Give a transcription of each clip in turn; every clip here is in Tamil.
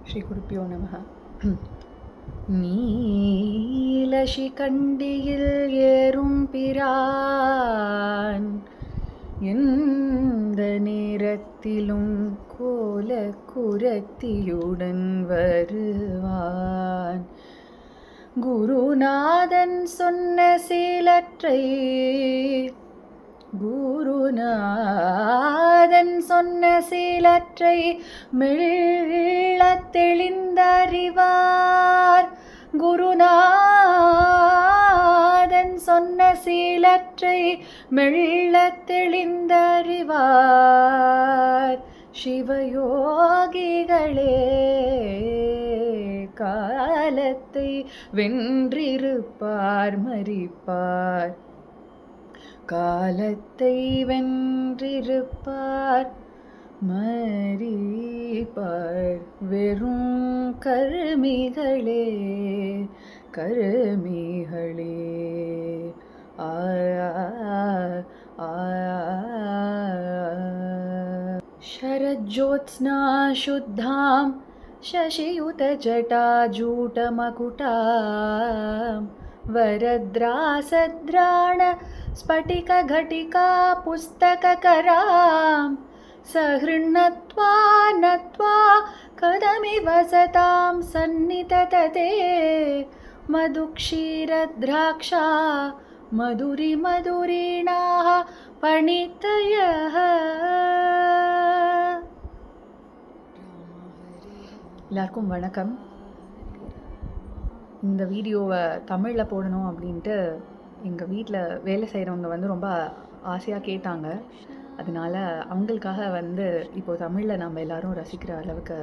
ஸ்ரீகுருப்பியோ நமः. நீலசிகண்டியில் ஏறும் பிரான் எந்த நேரத்திலும் கோல குரத்தியுடன் வருவான். குருநாதன் சொன்ன சீலற்றை மெள்ளத் தெளிந்தறிவார். குருநாதன் சொன்ன சீலற்றை மெள்ளத் தெளிந்தறிவார். சிவயோகிகளே காலத்தை வென்றிருப்பார் மரிப்பார். காலத்தை வென்றிருப்பார் மரிப்பார். வெறும் கருமிகளே கருமிகளே. शरज्योत्स्ना शुद्धां शशियुतजटाजूटमकुटां वरद्रासद्राण स्फटिकघटिका पुस्तककरां सहृन्नत्वा नत्वा कदमिव सतां सन्निततते मधुक्षीरद्राक्षा मधुरिमधुरीणाः பணித்தயः. எல்லாருக்கும் வணக்கம். இந்த வீடியோவை தமிழில் போடணும் அப்படின்ட்டு எங்கள் வீட்டில் வேலை செய்கிறவங்க ரொம்ப ஆசையாக கேட்டாங்க. அதனால அவங்களுக்காக இப்போது தமிழில் நம்ம எல்லோரும் ரசிக்கிற அளவுக்கு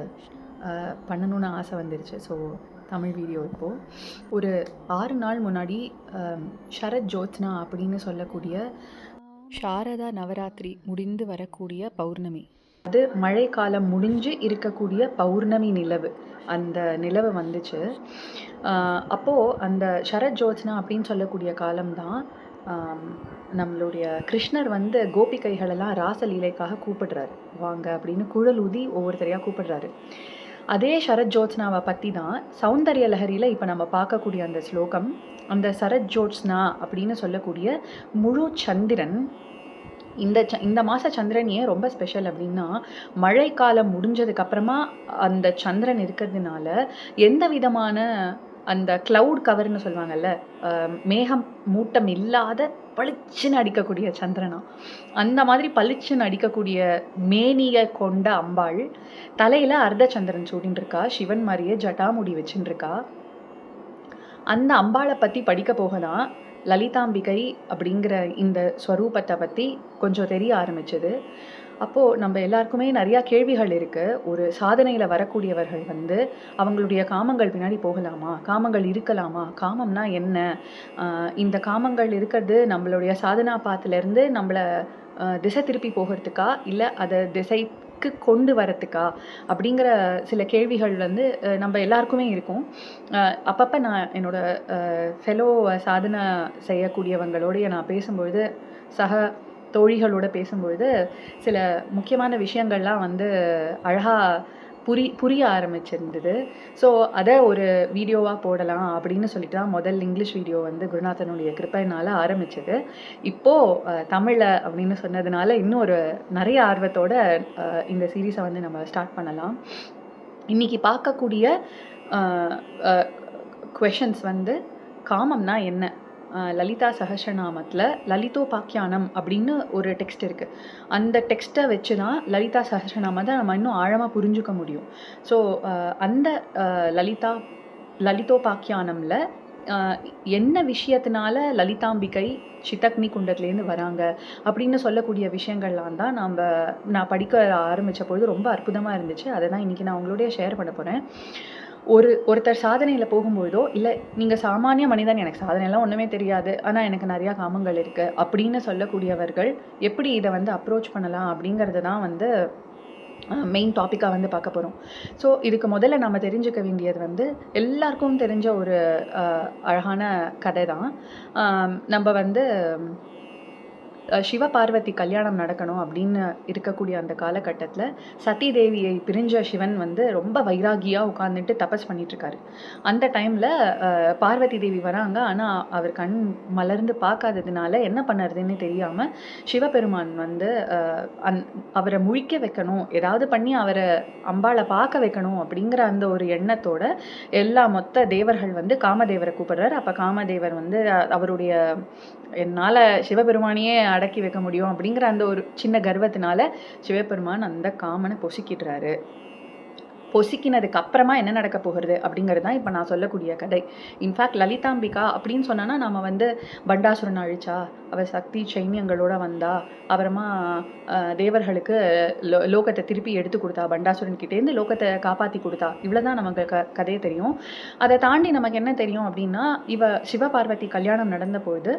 பண்ணணுன்னு ஆசை வந்துருச்சு. ஸோ தமிழ் வீடியோ இப்போது ஒரு 6 நாள் முன்னாடி ஷரத் ஜோத்ஸ்னா அப்படின்னு சொல்லக்கூடிய சாரதா நவராத்திரி முடிந்து வரக்கூடிய பௌர்ணமி, அது மழைக்காலம் முடிஞ்சு இருக்கக்கூடிய பௌர்ணமி நிலவு, அந்த நிலவு வந்துச்சு. அப்போது அந்த ஷரத் ஜோத்ஸ்னா அப்படின்னு சொல்லக்கூடிய காலம்தான் நம்மளுடைய கிருஷ்ணர் கோபிகைகளெல்லாம் ராசலீலைக்காக கூப்பிடுறாரு, வாங்க அப்படின்னு குழல் ஊதி ஒவ்வொருத்தரையாக கூப்பிடுறாரு. அதே ஷரத் ஜோத்ஸ்னாவை பற்றி தான் சௌந்தர்ய லஹரியில் இப்போ நம்ம பார்க்கக்கூடிய அந்த ஸ்லோகம். அந்த சரத் ஜோத்ஸ்னா அப்படின்னு சொல்லக்கூடிய முழு சந்திரன், இந்த மாத சந்திரன் ஏன் ரொம்ப ஸ்பெஷல் அப்படின்னா, மழைக்காலம் முடிஞ்சதுக்கப்புறமா அந்த சந்திரன் இருக்கிறதுனால எந்த விதமான அந்த க்ளவுட் கவர்னு சொல்லுவாங்கல்ல, மேகம் மூட்டம் இல்லாத பளிச்சுன்னு அடிக்கக்கூடிய சந்திரனா, அந்த மாதிரி பளிச்சுன்னு அடிக்கக்கூடிய மேனியை கொண்ட அம்பாள் தலையில் அர்த்த சந்திரன் சூடின்னு இருக்கா, சிவன் மாதிரியே ஜட்டாமுடி வச்சுன்னு இருக்கா. அந்த அம்பாளை பற்றி படிக்க போகலாம். லலிதாம்பிகை அப்படிங்கிற இந்த ஸ்வரூபத்தை பற்றி கொஞ்சம் தெரிய ஆரம்பிச்சது. அப்போது நம்ம எல்லாருக்குமே நிறையா கேள்விகள் இருக்குது. ஒரு சாதனையில் வரக்கூடியவர்கள் அவங்களுடைய காமங்கள் பின்னாடி போகலாமா, காமங்கள் இருக்கலாமா, காமம்னா என்ன, இந்த காமங்கள் இருக்கிறது நம்மளுடைய சாதனா பாத்திலேருந்து நம்மளை திசை திருப்பி போகிறதுக்கா இல்லை அதை திசைக்கு கொண்டு வரத்துக்கா அப்படிங்கிற சில கேள்விகள் நம்ம எல்லாருக்குமே இருக்கும். அப்பப்போ நான் என்னோடய ஃபெலோ சாதனை செய்யக்கூடியவங்களோடைய நான் பேசும்பொழுது, சக தோழிகளோடு பேசும்பொழுது சில முக்கியமான விஷயங்கள்லாம் அழகாக புரிய ஆரம்பிச்சிருந்தது. ஸோ அதை ஒரு வீடியோவாக போடலாம் அப்படின்னு சொல்லிட்டு தான் முதல் இங்கிலீஷ் வீடியோ குருநாதனுடைய கிருப்பையினால் ஆரம்பிச்சது. இப்போது தமிழில் அப்படின்னு சொன்னதுனால இன்னும் ஒரு நிறைய ஆர்வத்தோடு இந்த சீரீஸை நம்ம ஸ்டார்ட் பண்ணலாம். இன்றைக்கி பார்க்கக்கூடிய கொஷின்ஸ் காமம்னா என்ன, லலிதா சஹஸ்ரநாமத்தில் லலிதோபாக்கியானம் அப்படின்னு ஒரு டெக்ஸ்ட் இருக்குது. அந்த டெக்ஸ்ட்டை வச்சு தான் லலிதா சஹஸ்ரநாமத்தை நம்ம இன்னும் ஆழமாக புரிஞ்சுக்க முடியும். ஸோ அந்த லலிதோபாக்கியானமில் என்ன விஷயத்தினால லலிதாம்பிகை சித்தக்னி குண்டத்துலேருந்து வராங்க அப்படின்னு சொல்லக்கூடிய விஷயங்கள்லாம் தான் நான் படிக்க ஆரம்பித்த பொழுது ரொம்ப அற்புதமாக இருந்துச்சு. அதை தான் இன்றைக்கி நான் உங்களோடய ஷேர் பண்ண போகிறேன். ஒருத்தர் சாதனையில் போகும்பொழுதோ, இல்லை நீங்கள் சாமானிய மனிதன், எனக்கு சாதனையெல்லாம் ஒன்றுமே தெரியாது, ஆனால் எனக்கு நிறையா காமங்கள் இருக்குது அப்படின்னு சொல்லக்கூடியவர்கள் எப்படி இதை அப்ரோச் பண்ணலாம் அப்படிங்கிறது தான் மெயின் டாப்பிக்காக பார்க்க போகிறோம். ஸோ இதுக்கு முதல்ல நம்ம தெரிஞ்சுக்க வேண்டியது எல்லாருக்கும் தெரிஞ்ச ஒரு அழகான கதை தான். நம்ம சிவபார்வதி கல்யாணம் நடக்கணும் அப்படின்னு இருக்கக்கூடிய அந்த காலகட்டத்தில் சதி தேவியை பிரிஞ்ச சிவன் வந்து ரொம்ப வைராகியாக உட்காந்துட்டு தபஸ் பண்ணிட்டு இருக்காரு. அந்த டைமில் பார்வதி தேவி வராங்க. ஆனால் அவர் கண் மலர்ந்து பார்க்காததுனால என்ன பண்ணுறதுன்னு தெரியாமல் சிவபெருமான் வந்து அவரை முழிக்க வைக்கணும், ஏதாவது பண்ணி அவரை அம்பாளை பார்க்க வைக்கணும் அப்படிங்கிற அந்த ஒரு எண்ணத்தோட எல்லா மொத்த தேவர்கள் வந்து காமதேவரை கூப்பிடுறாரு. அப்போ காமதேவர் வந்து அவருடைய என்னால் சிவபெருமானையே அடக்கி வைக்க முடியும் அப்படிங்கிற அந்த ஒரு சின்ன கர்வத்தினால சிவபெருமான் அந்த காமனை பொசுக்கிடுறாரு. பொசுக்கினதுக்கு அப்புறமா என்ன நடக்க போகிறது அப்படிங்கிறது தான் இப்போ நான் சொல்லக்கூடிய கதை. இன்ஃபேக்ட் லலிதாம்பிகா அப்படின்னு சொன்னோன்னா நம்ம வந்து பண்டாசுரன் அழிச்சா, அவர் சக்தி சைன்யங்களோட வந்தா, அப்புறமா தேவர்களுக்கு லோகத்தை திருப்பி எடுத்து கொடுத்தா, பண்டாசுரன் கிட்டேருந்து லோகத்தை காப்பாற்றி கொடுத்தா, இவ்வளோதான் நமக்கு கதையை தெரியும். அதை தாண்டி நமக்கு என்ன தெரியும் அப்படின்னா, சிவபார்வதி கல்யாணம் நடந்த பொழுது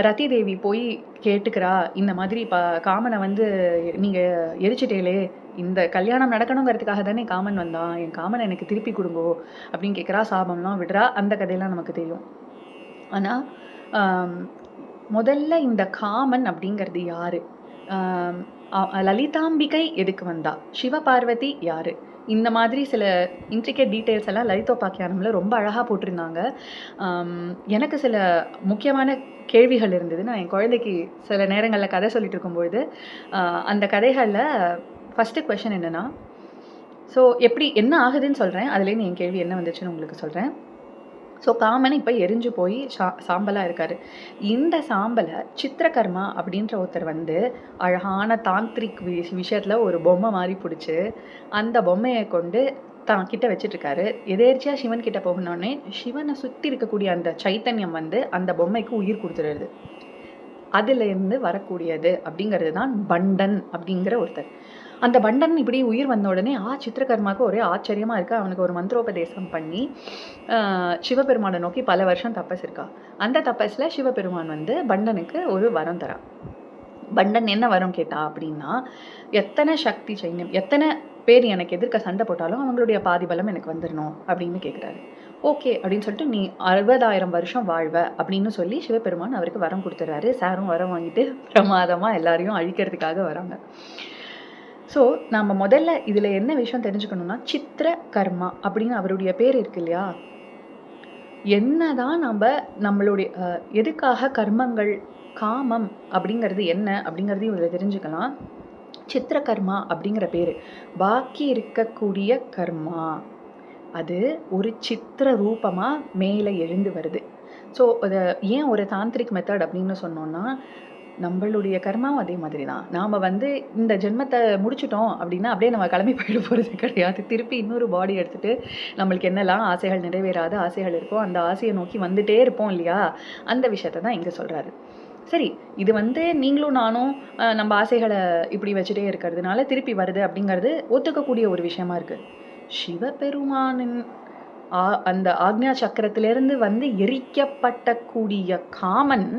ரதி தேவி போய் கேட்டுக்கிறா, இந்த மாதிரி காமனை வந்து நீங்கள் எரிச்சிட்டேலே, இந்த கல்யாணம் நடக்கணுங்கிறதுக்காக தானே காமன் வந்தான், என் காமனை எனக்கு திருப்பி கொடுங்கோ அப்படின்னு கேட்குறா. சாபம்லாம் விடுறா. அந்த கதையெல்லாம் நமக்கு தெரியும். ஆனால் முதல்ல இந்த காமன் அப்படிங்கிறது யாரு? லலிதாம்பிகை எதுக்கு வந்தா? சிவபார்வதி யாரு? இந்த மாதிரி சில இன்ட்ரிகேட் டீட்டெயில்ஸ் எல்லாம் லலிதோபாக்கியானமில் ரொம்ப அழகாக போட்டிருந்தாங்க. எனக்கு சில முக்கியமான கேள்விகள் இருந்தது. நான் என் குழந்தைக்கு சில நேரங்களில் கதை சொல்லிட்டு இருக்கும்பொழுது அந்த கதைகளில் ஃபஸ்ட்டு கொஷின் என்னென்னா, ஸோ எப்படி என்ன ஆகுதுன்னு சொல்கிறேன், அதுலேருந்து என் கேள்வி என்ன வந்துச்சுன்னு உங்களுக்கு சொல்கிறேன். ஸோ காமன் இப்போ எரிஞ்சு போய் சாம்பலாக இருக்கார். இந்த சாம்பலை சித்திரகர்மா அப்படின்ற ஒருத்தர் வந்து அழகான தாந்திரிக் விஷயத்தில் ஒரு பொம்மை மாதிரி பிடிச்சி அந்த பொம்மையை கொண்டு தான் கிட்ட வச்சிட்ருக்காரு. எதேர்ச்சியாக சிவன் கிட்ட போகணுன்னே சிவனை சுற்றி இருக்கக்கூடிய அந்த சைத்தன்யம் வந்து அந்த பொம்மைக்கு உயிர் கொடுத்துருது. அதுலேருந்து வரக்கூடியது அப்படிங்கிறது தான் பண்டன் அப்படிங்கிற ஒருத்தர். அந்த பண்டன் இப்படி உயிர் வந்த உடனே சித்திரகர்மாவுக்கு ஒரே ஆச்சரியமாக இருக்கா. அவனுக்கு ஒரு மந்திரோபதேசம் பண்ணி சிவபெருமானை நோக்கி பல வருஷம் தபஸ் இருக்கா. அந்த தபஸில் சிவபெருமான் வந்து பண்டனுக்கு ஒரு வரம் தரான். பண்டன் என்ன வரம் கேட்டா அப்படின்னா, எத்தனை சக்தி சைன்யம், எத்தனை பேர் எனக்கு எதிர்க்க சண்டை போட்டாலும் அவங்களுடைய பாதி பலம் எனக்கு வந்துடணும் அப்படின்னு கேட்குறாரு. ஓகே அப்படின்னு சொல்லிட்டு, நீ 60,000 வருஷம் வாழ்வ அப்படின்னு சொல்லி சிவபெருமான் அவருக்கு வரம் கொடுத்துட்றாரு. சாரும் வரம் வாங்கிட்டு பிரமாதமாக எல்லாரையும் அழிக்கிறதுக்காக வராங்க. ஸோ நம்ம முதல்ல இதில் என்ன விஷயம் தெரிஞ்சுக்கணும்னா, சித்திர கர்மா அப்படின்னு அவருடைய பேர் இருக்கு இல்லையா, என்னதான் நம்மளுடைய எதுக்காக கர்மங்கள், காமம் அப்படிங்கிறது என்ன அப்படிங்கிறதையும் இதில் தெரிஞ்சுக்கலாம். சித்திரகர்மா அப்படிங்கிற பேர் பாக்கி இருக்கக்கூடிய கர்மா, அது ஒரு சித்திர ரூபமாக மேலே எழுந்து வருது. ஸோ அதை ஏன் ஒரு தாந்திரிக் மெத்தட் அப்படின்னு சொன்னோன்னா, நம்மளுடைய கர்மாவும் அதே மாதிரி தான். நாம் வந்து இந்த ஜென்மத்தை முடிச்சிட்டோம் அப்படின்னா அப்படியே நம்ம கிளம்பி போயிட போகிறது கிடையாது. திருப்பி இன்னொரு பாடி எடுத்துகிட்டு நம்மளுக்கு என்னெல்லாம் ஆசைகள், நிறைவேறாத ஆசைகள் இருக்கோ அந்த ஆசையை நோக்கி வந்துட்டே இருப்போம் இல்லையா, அந்த விஷயத்தை தான் இங்கே சொல்கிறாரு. சரி, இது வந்து நீங்களும் நானும் நம்ம ஆசைகளை இப்படி வச்சுட்டே இருக்கிறதுனால திருப்பி வருது அப்படிங்கிறது ஒத்துக்கக்கூடிய ஒரு விஷயமா இருக்குது. சிவபெருமானின் அந்த ஆக்ஞா சக்கரத்திலிருந்து வந்து எரிக்கப்பட்டக்கூடிய காமன்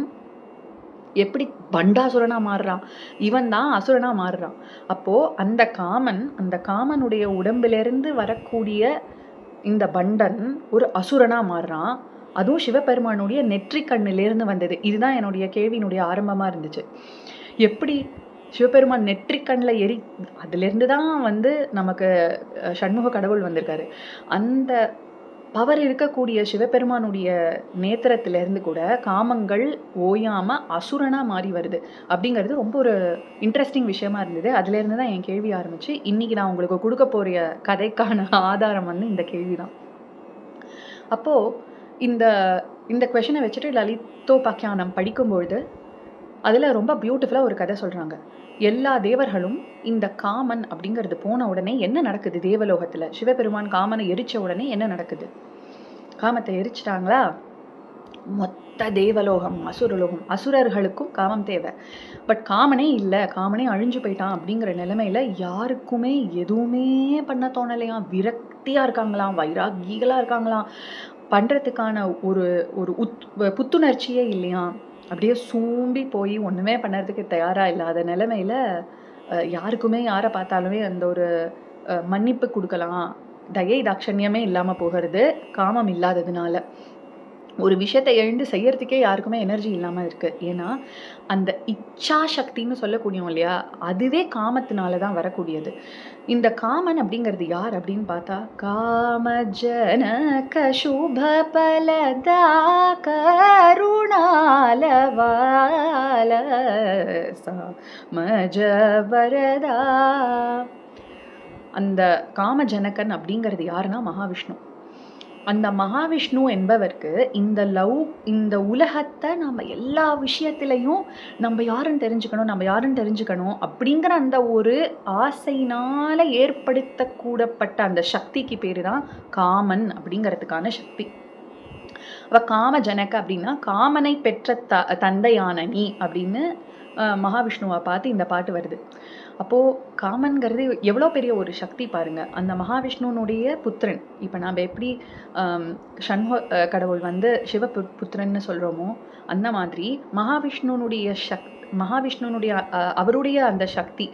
எப்படி பண்டாசுரனா மாறுறான், இவன் தான் அசுரனா மாறுறான். அப்போ அந்த காமனுடைய உடம்பிலிருந்து வரக்கூடிய இந்த பண்டன் ஒரு அசுரனா மாறுறான். அதுவும் சிவபெருமானுடைய நெற்றி கண்ணிலேருந்து வந்தது. இதுதான் என்னுடைய கேள்வியினுடைய ஆரம்பமா இருந்துச்சு. எப்படி சிவபெருமான் நெற்றி கண்ணில் அதுலேருந்து தான் வந்து நமக்கு சண்முக கடவுள் வந்திருக்காரு. அந்த பவர் இருக்கக்கூடிய சிவபெருமானுடைய நேத்திரத்திலேருந்து கூட காமங்கள் ஓயாம அசுரனா மாறி வருது அப்படிங்கிறது ரொம்ப ஒரு இன்ட்ரெஸ்டிங் விஷயமா இருந்தது. அதுலேருந்து தான் என் கேள்வி ஆரம்பிச்சு இன்னைக்கு நான் உங்களுக்கு கொடுக்க போகிற கதைக்கான ஆதாரம் வந்து இந்த கேள்வி தான். அப்போ இந்த கொஷனை வச்சுட்டு லலிதோபாக்கியானம் படிக்கும்பொழுது அதில் ரொம்ப பியூட்டிஃபுல்லாக ஒரு கதை சொல்கிறாங்க. எல்லா தேவர்களும் இந்த காமன் அப்படிங்கிறது போன உடனே என்ன நடக்குது தேவலோகத்தில், சிவபெருமான் காமனை எரிச்ச உடனே என்ன நடக்குது, காமத்தை எரிச்சிட்டாங்களா, மொத்த தேவலோகம் அசுரலோகம், அசுரர்களுக்கும் காமம் தேவை. பட் காமனே இல்லை, காமனே அழிஞ்சு போயிட்டான் அப்படிங்கிற நிலைமையில் யாருக்குமே எதுவுமே பண்ண தோணலையாம். விரக்தியாக இருக்காங்களாம், வைராகிகளாக இருக்காங்களாம், பண்ணுறதுக்கான ஒரு ஒரு புத்துணர்ச்சியே இல்லையா. அப்படியே சூம்பி போய் ஒன்றுமே பண்ணுறதுக்கு தயாராக இல்லாத நிலைமையில் யாருக்குமே யாரை பார்த்தாலுமே அந்த ஒரு மன்னிப்பு கொடுக்கலாம், தயை தாட்சண்யமே இல்லாமல் போகிறது காமம் இல்லாததுனால. ஒரு விஷயத்த எழுந்து செய்யறதுக்கே யாருக்குமே எனர்ஜி இல்லாம இருக்கு. ஏன்னா, அந்த இச்சா சக்தின்னு சொல்லக்கூடியோம் இல்லையா? அதுவே காமத்தினால தான் வரக்கூடியது. இந்த காமன் அப்படிங்கிறது யார் அப்படின்னு பார்த்தா, காமஜனக சுபபலதா கருணாலவால சாமஜ வரதா. அந்த காமஜனகன் அப்படிங்கிறது யாருன்னா மகாவிஷ்ணு. அந்த மகாவிஷ்ணு என்பவருக்கு இந்த உலகத்தை நம்ம எல்லா விஷயத்திலையும் நம்ம யாருன்னு தெரிஞ்சுக்கணும் அப்படிங்கிற அந்த ஒரு ஆசையினால ஏற்படுத்தக்கூடப்பட்ட அந்த சக்திக்கு பேரு தான் காமன் அப்படிங்கிறதுக்கான சக்தி. அவ காமஜனக அப்படின்னா காமனை பெற்ற தந்தையான நீ அப்படின்னு மகாவிஷ்ணுவை பார்த்து இந்த பாட்டு வருது. அப்போ காமன்கிறது எவ்வளோ பெரிய ஒரு சக்தி பாருங்க. அந்த மகாவிஷ்ணுனுடைய புத்திரன். இப்போ நம்ம எப்படி ஷண்முக கடவுள் வந்து சிவ புத்திரன்னு சொல்றோமோ, அந்த மாதிரி மகாவிஷ்ணுனுடைய அவருடைய அந்த சக்தி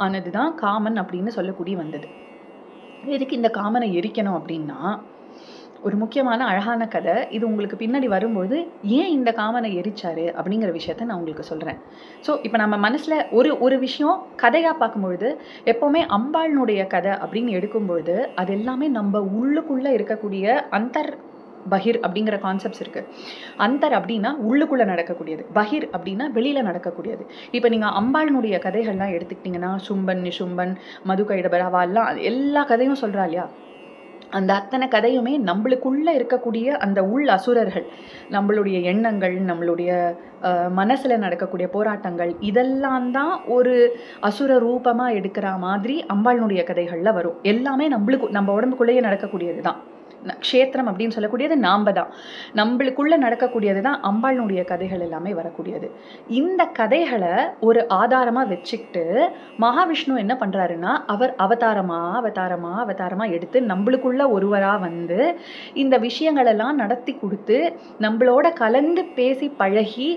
ஆனதுதான் காமன் அப்படின்னு சொல்லக்கூடிய வந்தது. எதுக்கு இந்த காமனை எரிக்கணும் அப்படின்னா, ஒரு முக்கியமான அழகான கதை. இது உங்களுக்கு பின்னாடி வரும்போது ஏன் இந்த காமனை எரிச்சாரு அப்படிங்கிற விஷயத்த நான் உங்களுக்கு சொல்றேன். ஸோ இப்போ நம்ம மனசுல ஒரு விஷயம் கதையா பார்க்கும்பொழுது, எப்பவுமே அம்பாளினுடைய கதை அப்படின்னு எடுக்கும்பொழுது அது எல்லாமே நம்ம உள்ளுக்குள்ள இருக்கக்கூடிய பகிர் அப்படிங்கிற கான்செப்ட்ஸ் இருக்கு. அந்தர் அப்படின்னா உள்ளுக்குள்ள நடக்கக்கூடியது, பகிர் அப்படின்னா வெளியில நடக்கக்கூடியது. இப்போ நீங்க அம்பாளினுடைய கதைகள்லாம் எடுத்துக்கிட்டீங்கன்னா, சும்பன் நிசும்பன் மதுகைடபராவா எல்லாம் எல்லா கதையும் சொல்றா இல்லையா? அந்த அத்தனை கதையுமே நம்மளுக்குள்ள இருக்கக்கூடிய அந்த உள் அசுரர்கள், நம்மளுடைய எண்ணங்கள், நம்மளுடைய மனசுல நடக்கக்கூடிய போராட்டங்கள், இதெல்லாம் தான் ஒரு அசுர ரூபமா எடுக்கிற மாதிரி அம்பாளினுடைய கதைகள்ல வரும். எல்லாமே நம்ம உடம்புக்குள்ளேயே நடக்கக்கூடியது தான். க்ஷேத்திரம் அப்படின்னு சொல்லக்கூடியது நாம தான். நம்மளுக்குள்ள நடக்கக்கூடியது தான் அம்பாளினுடைய கதைகள் எல்லாமே வரக்கூடியது. இந்த கதைகளை ஒரு ஆதாரமா வச்சுக்கிட்டு மகாவிஷ்ணு என்ன பண்றாருன்னா, அவர் அவதாரமா எடுத்து நம்மளுக்குள்ள ஒருவரா வந்து இந்த விஷயங்கள் எல்லாம் நடத்தி கொடுத்து நம்மளோட கலந்து பேசி பழகி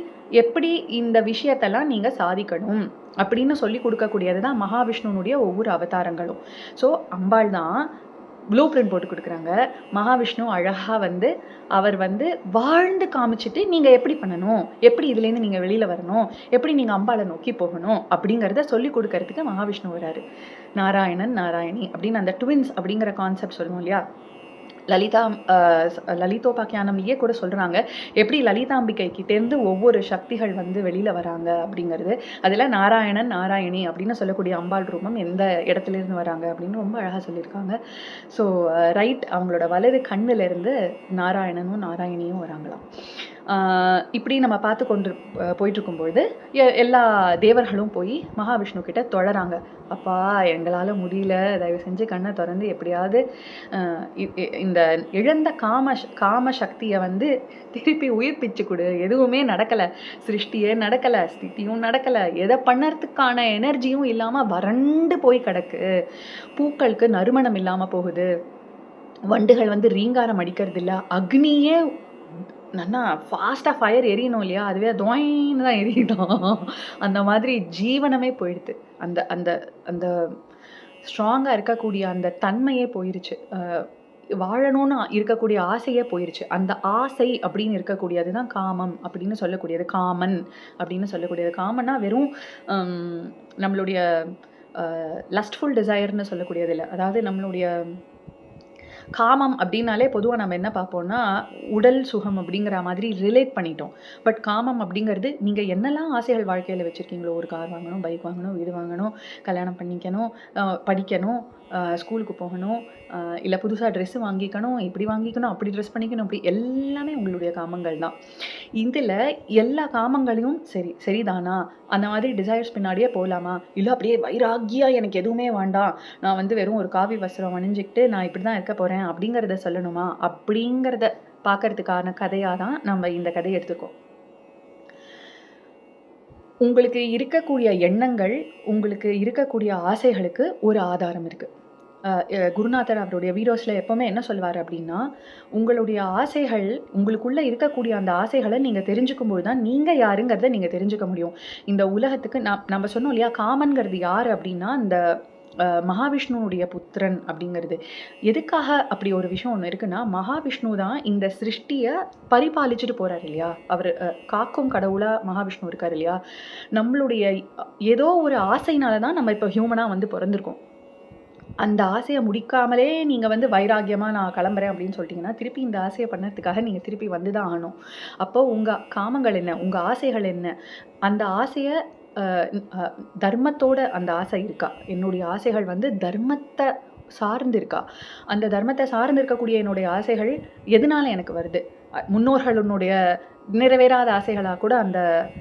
எப்படி இந்த விஷயத்தெல்லாம் நீங்க சாதிக்கணும் அப்படின்னு சொல்லி கொடுக்கக்கூடியது தான் மகாவிஷ்ணுனுடைய ஒவ்வொரு அவதாரங்களும். ஸோ அம்பாள் தான் ப்ளூ பிரிண்ட் போட்டு கொடுக்குறாங்க. மகாவிஷ்ணு அழகா வந்து அவர் வந்து வாழ்ந்து காமிச்சிட்டு நீங்க எப்படி பண்ணணும், எப்படி இதுலேருந்து நீங்க வெளியில வரணும், எப்படி நீங்க அம்பாளை நோக்கி போகணும் அப்படிங்கிறத சொல்லி கொடுக்கறதுக்கு மகாவிஷ்ணு வராரு. நாராயணன் நாராயணி அப்படின்னு அந்த ட்வின்ஸ் அப்படிங்கிற கான்செப்ட் சொல்லுவோம் இல்லையா? லலிதோபாக்கியானம்லயே கூட சொல்றாங்க, எப்படி லலிதாம்பிகை கிட்டேருந்து ஒவ்வொரு சக்திகள் வந்து வெளியில வராங்க அப்படிங்கிறது. அதுல நாராயணன் நாராயணி அப்படின்னு சொல்லக்கூடிய அம்பாள் ரூபம் எந்த இடத்துல இருந்து வராங்க அப்படின்னு ரொம்ப அழகா சொல்லியிருக்காங்க. ஸோ ரைட், அவங்களோட வலது கண்ணுல இருந்து நாராயணனும் நாராயணியும் வராங்களாம். இப்படி நம்ம பார்த்து கொண்டு போயிட்டு இருக்கும்பொழுது எல்லா தேவர்களும் போய் மகாவிஷ்ணு கிட்ட தொழறாங்க. அப்பா, எங்களால் முடியல, தயவு செஞ்சு கண்ணை திறந்து எப்படியாவது இந்த இழந்த காம சக்தியை வந்து திருப்பி உயிர்ப்பிச்சு கொடு. எதுவுமே நடக்கலை, சிருஷ்டியே நடக்கலை, ஸ்திதியும் நடக்கலை, எதை பண்ணறதுக்கான எனர்ஜியும் இல்லாமல் வறண்டு போய் கிடக்கு, பூக்களுக்கு நறுமணம் இல்லாமல் போகுது, வண்டுகள் வந்து ரீங்காரம் அடிக்கிறது இல்லை, அக்னியே நல்லா ஃபாஸ்ட்டாக ஃபயர் எரியணும் இல்லையா, அதுவே துவைன்னு தான் எரியுதான். அந்த மாதிரி ஜீவனமே போயிடுது. அந்த அந்த அந்த ஸ்ட்ராங்காக இருக்கக்கூடிய அந்த தன்மையே போயிருச்சு. வாழணும்னு இருக்கக்கூடிய ஆசையே போயிருச்சு. அந்த ஆசை அப்படின்னு இருக்கக்கூடியது தான் காமம் அப்படின்னு சொல்லக்கூடியது, காமன் அப்படின்னு சொல்லக்கூடியது. காமன்னா வெறும் நம்மளுடைய லஸ்ட்ஃபுல் டிசையர்னு சொல்லக்கூடியது இல்லை. அதாவது நம்மளுடைய காமம் அப்படின்னாலே பொதுவாக நம்ம என்ன பார்ப்போம்னா, உடல் சுகம் அப்படிங்கிற மாதிரி ரிலேட் பண்ணிட்டோம். பட் காமம் அப்படிங்கிறது நீங்கள் என்னெல்லாம் ஆசைகள் வாழ்க்கையில் வச்சுருக்கீங்களோ, ஒரு கார் வாங்கணும், பைக் வாங்கணும், வீடு வாங்கணும், கல்யாணம் பண்ணிக்கணும், படிக்கணும், ஸ்கூலுக்கு போகணும், இல்லை புதுசாக ட்ரெஸ்ஸு வாங்கிக்கணும், இப்படி வாங்கிக்கணும், அப்படி ட்ரெஸ் பண்ணிக்கணும், அப்படி எல்லாமே உங்களுடைய காமங்கள் தான். இதில் எல்லா காமங்களையும் சரிதானா, அந்த மாதிரி டிசைர்ஸ் பின்னாடியே போகலாமா, இல்லை அப்படியே வைராகியாக எனக்கு எதுவுமே வேண்டாம், நான் வந்து வெறும் ஒரு காவி வஸ்திரம் அணிஞ்சிக்கிட்டு நான் இப்படி தான் இருக்க போகிறேன் அப்படிங்கிறத சொல்லணுமா அப்படிங்கிறத பார்க்கறதுக்கான கதையாக தான் நம்ம இந்த கதையை எடுத்துக்கோம். உங்களுக்கு இருக்கக்கூடிய எண்ணங்கள், உங்களுக்கு இருக்கக்கூடிய ஆசைகளுக்கு ஒரு ஆதாரம் இருக்குது. குருநாதர் அவருடைய வீடியோஸில் எப்போவுமே என்ன சொல்வார் அப்படின்னா, உங்களுடைய ஆசைகள், உங்களுக்குள்ளே இருக்கக்கூடிய அந்த ஆசைகளை நீங்கள் தெரிஞ்சுக்கும்போது தான் நீங்கள் யாருங்கிறத நீங்கள் தெரிஞ்சுக்க முடியும். இந்த உலகத்துக்கு நம்ம சொன்னோம் இல்லையா, காமன்கிறது யார் அப்படின்னா, இந்த மகாவிஷ்ணுவுடைய புத்திரன் அப்படிங்கிறது. எதுக்காக அப்படி ஒரு விஷயம் ஒண்ணு இருக்குன்னா, மகாவிஷ்ணு தான் இந்த சிருஷ்டிய பரிபாலிச்சுட்டு போறாரு இல்லையா? அவரு காக்கும் கடவுளா மகாவிஷ்ணு இருக்காரு இல்லையா? நம்மளுடைய ஏதோ ஒரு ஆசையினால தான் நம்ம இப்ப ஹியூமனா வந்து பொறந்திருக்கோம். அந்த ஆசைய முடிக்காமலே நீங்க வந்து வைராக்கியமா நான் கிளம்புறேன் அப்படின்னு சொல்லிட்டீங்கன்னா, திருப்பி இந்த ஆசைய பண்ணதுக்காக நீங்க திருப்பி வந்து தான் ஆகணும். அப்போ உங்க காமங்கள் என்ன? உங்க ஆசைகள் என்ன? அந்த ஆசைய அ அ தர்மத்தோட அந்த ஆசை இருக்கா? என்னுடைய ஆசைகள் வந்து தர்மத்த சார்ந்து இருக்கா? அந்த தர்மத்த சார்ந்து இருக்கக்கூடிய என்னுடைய ஆசைகள் எதனால எனக்கு வருது? முன்னோர்களுனுடைய நிறைவேறாத ஆசைகளா கூட அந்த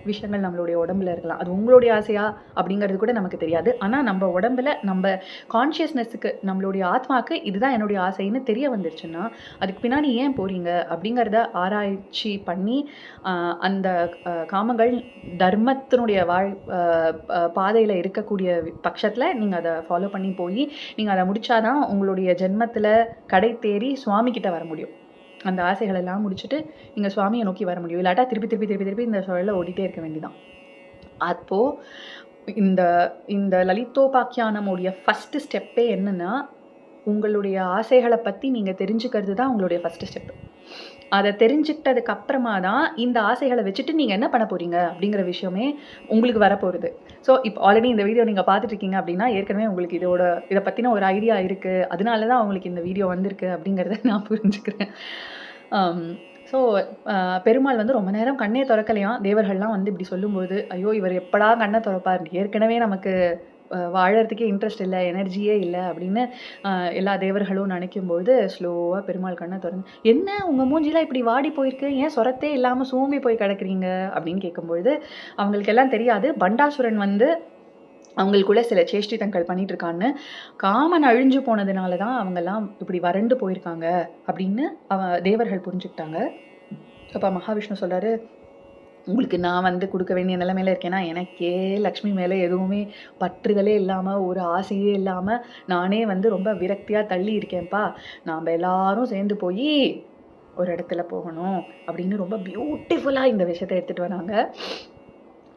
விஷயங்கள் நம்மளுடைய உடம்புல இருக்கலாம். அது உங்களுடைய ஆசையா? அப்படிங்கிறது கூட நமக்கு தெரியாது. ஆனா நம்ம உடம்புல நம்ம கான்ஷியஸ்னஸ்க்கு நம்மளுடைய ஆத்மாக்கு இதுதான் என்னுடைய ஆசைன்னு தெரிய வந்துருச்சுன்னா, அதுக்கு பின்னாடி ஏன் போறீங்க? அப்படிங்கிறத ஆராய்ச்சி பண்ணி, அ அந்த காமங்கள் தர்மத்தினுடைய அ ப பாதையில இருக்கக்கூடிய பட்சத்தில நீங்க அத ஃபாலோ பண்ணி போயி, நீங்க அத முடிச்சா தான் உங்களுடைய ஜென்மத்தில கடை தேறி சுவாமி கிட்ட வர முடியும். அந்த ஆசைகள் எல்லாம் முடிச்சுட்டு, நீங்க சுவாமிய நோக்கி வர முடியும். இல்லாட்டா திருப்பி, திருப்பி, திருப்பி, திருப்பி இந்த சுழல்ல ஓடிட்டே இருக்க வேண்டியதான். அப்போ இந்த இந்த லலிதோபாக்கியானமுடைய ஃபர்ஸ்ட் ஸ்டெப்பே என்னன்னா, உங்களுடைய ஆசைகள பத்தி நீங்க தெரிஞ்சுக்கிறது தான் உங்களுடைய ஃபர்ஸ்ட் ஸ்டெப். அத தெரிஞ்சுக்கிட்டதுக்கு அப்புறமா தான், இந்த ஆசைகள வச்சுட்டு நீங்க என்ன பண்ண போறீங்க? அப்படிங்கிற விஷயமே உங்களுக்கு வரப்போகுது. ஸோ, இப்ப ஆல்ரெடி இந்த வீடியோ நீங்க பார்த்துட்டு இருக்கீங்க அப்படின்னா, ஏற்கனவே உங்களுக்கு இத பத்தின ஒரு ஐடியா இருக்கு. அதனால தான் உங்களுக்கு இந்த வீடியோ வந்திருக்கு அப்படிங்கிறத நான் புரிஞ்சுக்கிறேன். அம் ஸோ, பெருமாள் வந்து ரொம்ப நேரம் கண்ணே தொறக்கலையாம். தேவர்கள்லாம் வந்து இப்படி சொல்லும்போது, ஐயோ! இவர் எப்படா கண்ண தொறப்பார்? ஏற்கனவே நமக்கு வாழறதுக்கே இன்ட்ரெஸ்ட் இல்ல, எனர்ஜியே இல்ல அப்படின்னு அ எல்லா தேவர்களும் நினைக்கும்போது, ஸ்லோவா பெருமாள் கண்ண தொறந்து, "என்ன உங்க மூஞ்சிலாம் இப்படி வாடி போயிருக்கு? ஏன் சொரத்தே இல்லாம சோம்பி போய் கிடக்குறீங்க?" அப்படின்னு கேட்கும்பொழுது, அவங்களுக்கெல்லாம் தெரியாது. பண்டாசுரன் வந்து அவங்களுக்குள்ள சில சேஷ்டிதங்கள் பண்ணிட்டு இருக்கான்னு, காமன் அழிஞ்சு போனதுனால தான் அவங்கலாம் இப்படி வறண்டு போயிருக்காங்க அப்படின்னு தேவர்கள் புரிஞ்சுக்கிட்டாங்க. அப்ப மகாவிஷ்ணு சொல்றாரு, உங்களுக்கு நான் வந்து குடுக்க வேண்டிய நிலைமையில இருக்கேன்னா, எனக்கே லக்ஷ்மி மேல எதுவுமே பற்றுதலே இல்லாம, ஒரு ஆசையே இல்லாம, நானே வந்து ரொம்ப விரக்தியா தள்ளி இருக்கேன்ப்பா. நாம எல்லாரும் சேர்ந்து போயி ஒரு இடத்துல போகணும் அப்படின்னு ரொம்ப பியூட்டிஃபுல்லா இந்த விஷயத்த எடுத்துட்டு வராங்க.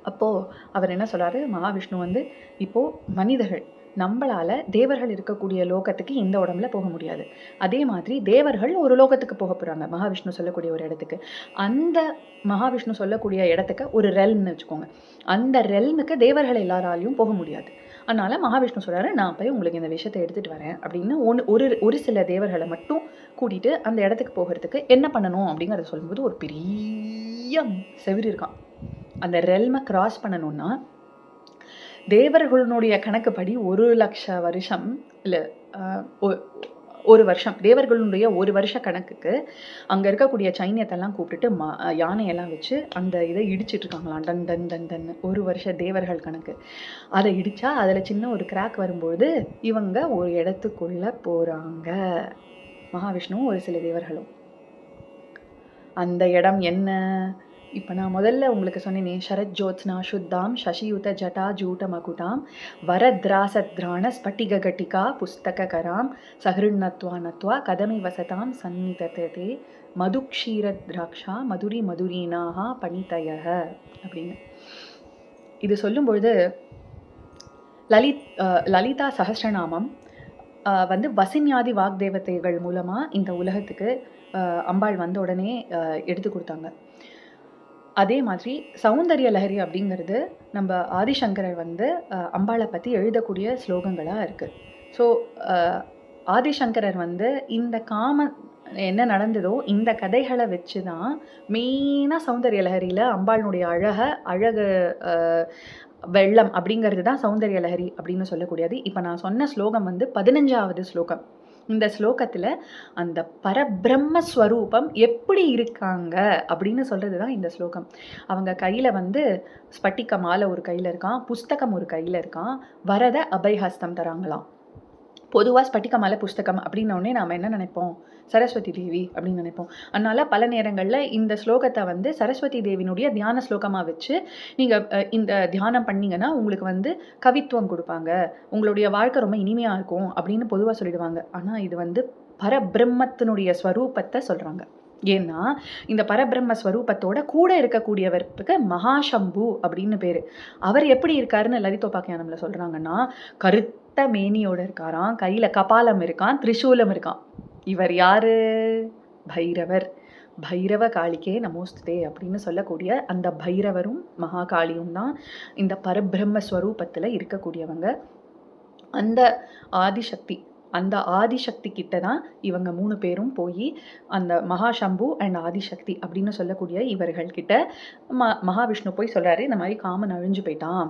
அப்போ அவர் என்ன சொல்றாரு, மகாவிஷ்ணு வந்து, இப்போ மனிதர்கள் நம்பளால தேவர்கள் இருக்கக்கூடிய லோகத்துக்கு இந்த உடம்புல போக முடியாது. அதே மாதிரி தேவர்கள் ஒரு லோகத்துக்கு போக போறாங்க. மகாவிஷ்ணு சொல்லக்கூடிய ஒரு இடத்துக்கு. அந்த மகாவிஷ்ணு சொல்லக்கூடிய இடத்துக்கு ஒரு ரெல்ம்னு வச்சுக்கோங்க. அந்த ரெல்முக்கு தேவர்கள் எல்லாராலயும் போக முடியாது. அதனால மகாவிஷ்ணு சொல்றாரு, "நான் போய் உங்களுக்கு இந்த விஷயத்த எடுத்துட்டு வரேன்." அப்படின்னு ஒரு ஒரு சில தேவர்கள மட்டும் கூட்டிட்டு அந்த இடத்துக்கு போகறதுக்கு என்ன பண்ணணும் அப்படிங்கிறத சொல்லும்போது, ஒரு பெரிய செவுரு இருக்காம். அந்த ரெல்ம கிராஸ் பண்ணணும்னா, தேவர்களுடைய கணக்குப்படி 1,00,000 வருஷம் இல்ல அ ஒ 1 வருஷம். தேவர்களுடைய 1 வருஷ கணக்குக்கு அங்க இருக்கக்கூடிய சைன்யத்தெல்லாம் கூப்பிட்டுட்டு யானையெல்லாம் வச்சு அந்த இத இடிச்சிட்டு இருக்காங்களாம். டன் டன் டன் டன்னு. 1 வருஷ தேவர்கள் கணக்கு. அத இடிச்சா அதுல சின்ன ஒரு கிராக் வரும்போது, இவங்க ஒரு இடத்துக்குள்ள போறாங்க. மகாவிஷ்ணுவும் ஒரு சில தேவர்களும். அந்த இடம் என்ன? இப்ப நான் முதல்ல உங்களுக்கு சொன்னேனே, "ஷரத் ஜோத்ஸ்னா சுத்தாம் சசியுத ஜடா ஜூட மகுடாம் வரத்ராசத்ராண ஸ்பட்டிக கட்டிகா புஸ்தககராம் சஹ்ருண்ணத்வா நத்வா கதமி வசதாம் சந்நிதததே மதுக்ஷீரத் திராக்ஷா மதுரி மதுரீனாஹா பணிதயஹ" அப்படின்னு. இது சொல்லும்பொழுது லலிதா சஹஸ்ரநாமம் வந்து வசின்யாதி வாக்தேவதைகள் மூலமா இந்த உலகத்துக்கு அம்பாள் வந்த உடனே எடுத்து குடுத்தாங்க. அதே மாதிரி சௌந்தர்ய லஹரி அப்படிங்கிறது நம்ம ஆதிசங்கரர் வந்து அம்பாள பத்தி எழுதக்கூடிய ஸ்லோகங்களா இருக்கு. ஸோ அ ஆதிசங்கரர் வந்து இந்த என்ன நடந்ததோ இந்த கதைகள வச்சு தான் மெயினா சௌந்தர்ய லஹரியில அம்பாளுடைய அழகு அ வெள்ளம் அப்படிங்கிறது தான் சௌந்தர்ய லஹரி அப்படின்னு சொல்லக்கூடியது. இப்ப நான் சொன்ன ஸ்லோகம் வந்து 15வது ஸ்லோகம். இந்த ஸ்லோகத்துல அந்த பரபிரம்ம ஸ்வரூபம் எப்படி இருக்காங்க அப்படின்னு சொல்றது தான் இந்த ஸ்லோகம். அவங்க கையில வந்து ஸ்பட்டிக மாலை ஒரு கையில இருக்காம், புஸ்தகம் ஒரு கையில இருக்காம், வரத அபயஹஸ்தம் தராங்களாம். பொதுவா ஸ்பட்டிக மாலை, புஸ்தகம் அப்படின்னோடனே நாம என்ன நினைப்போம்? சரஸ்வதி தேவி அப்படின்னு நினைப்போம். அதனால பல நேரங்கள்ல இந்த ஸ்லோகத்த வந்து சரஸ்வதி தேவியினுடைய தியான ஸ்லோகமா வச்சு, நீங்க இந்த தியானம் பண்ணீங்கன்னா, உங்களுக்கு வந்து கவித்துவம் குடுப்பாங்க. உங்களுடைய வாழ்க்கை ரொம்ப இனிமையா இருக்கும் அப்படின்னு பொதுவா சொல்லிடுவாங்க. ஆனா இது வந்து பரபிரம்மத்தினுடைய ஸ்வரூபத்த சொல்றாங்க. ஏன்னா, இந்த பரபிரம்ம ஸ்வரூபத்தோட கூட இருக்கக்கூடியவருக்கு மகாசம்பு அப்படின்னு பேரு. அவர் எப்படி இருக்காருன்னு லலிதோபாக்கியானம்ல சொல்றாங்கன்னா, கருத்த கருத்த மேனியோட இருக்காராம், கையில் கபாலம் இருக்கான், திரிசூலம் இருக்கான். இவர் யாரு? பைரவர். பைரவ காளிக்கே நமோஸ்துதே அப்படின்னு சொல்லக்கூடிய அந்த பைரவரும் மகாகாளியும் தான் இந்த பரபிரம்ம ஸ்வரூபத்தில் இருக்கக்கூடியவங்க. அந்த ஆதிசக்தி, அந்த ஆதிசக்தி கிட்ட தான் இவங்க 3 பேரும் போய் அந்த மகாசம்பு அண்ட் ஆதிசக்தி அப்படின்னு சொல்லக்கூடிய இவர்கள் கிட்ட மகாவிஷ்ணு போய் சொல்கிறாரு, இந்த மாதிரி காமன் அழிஞ்சு போயிட்டான்,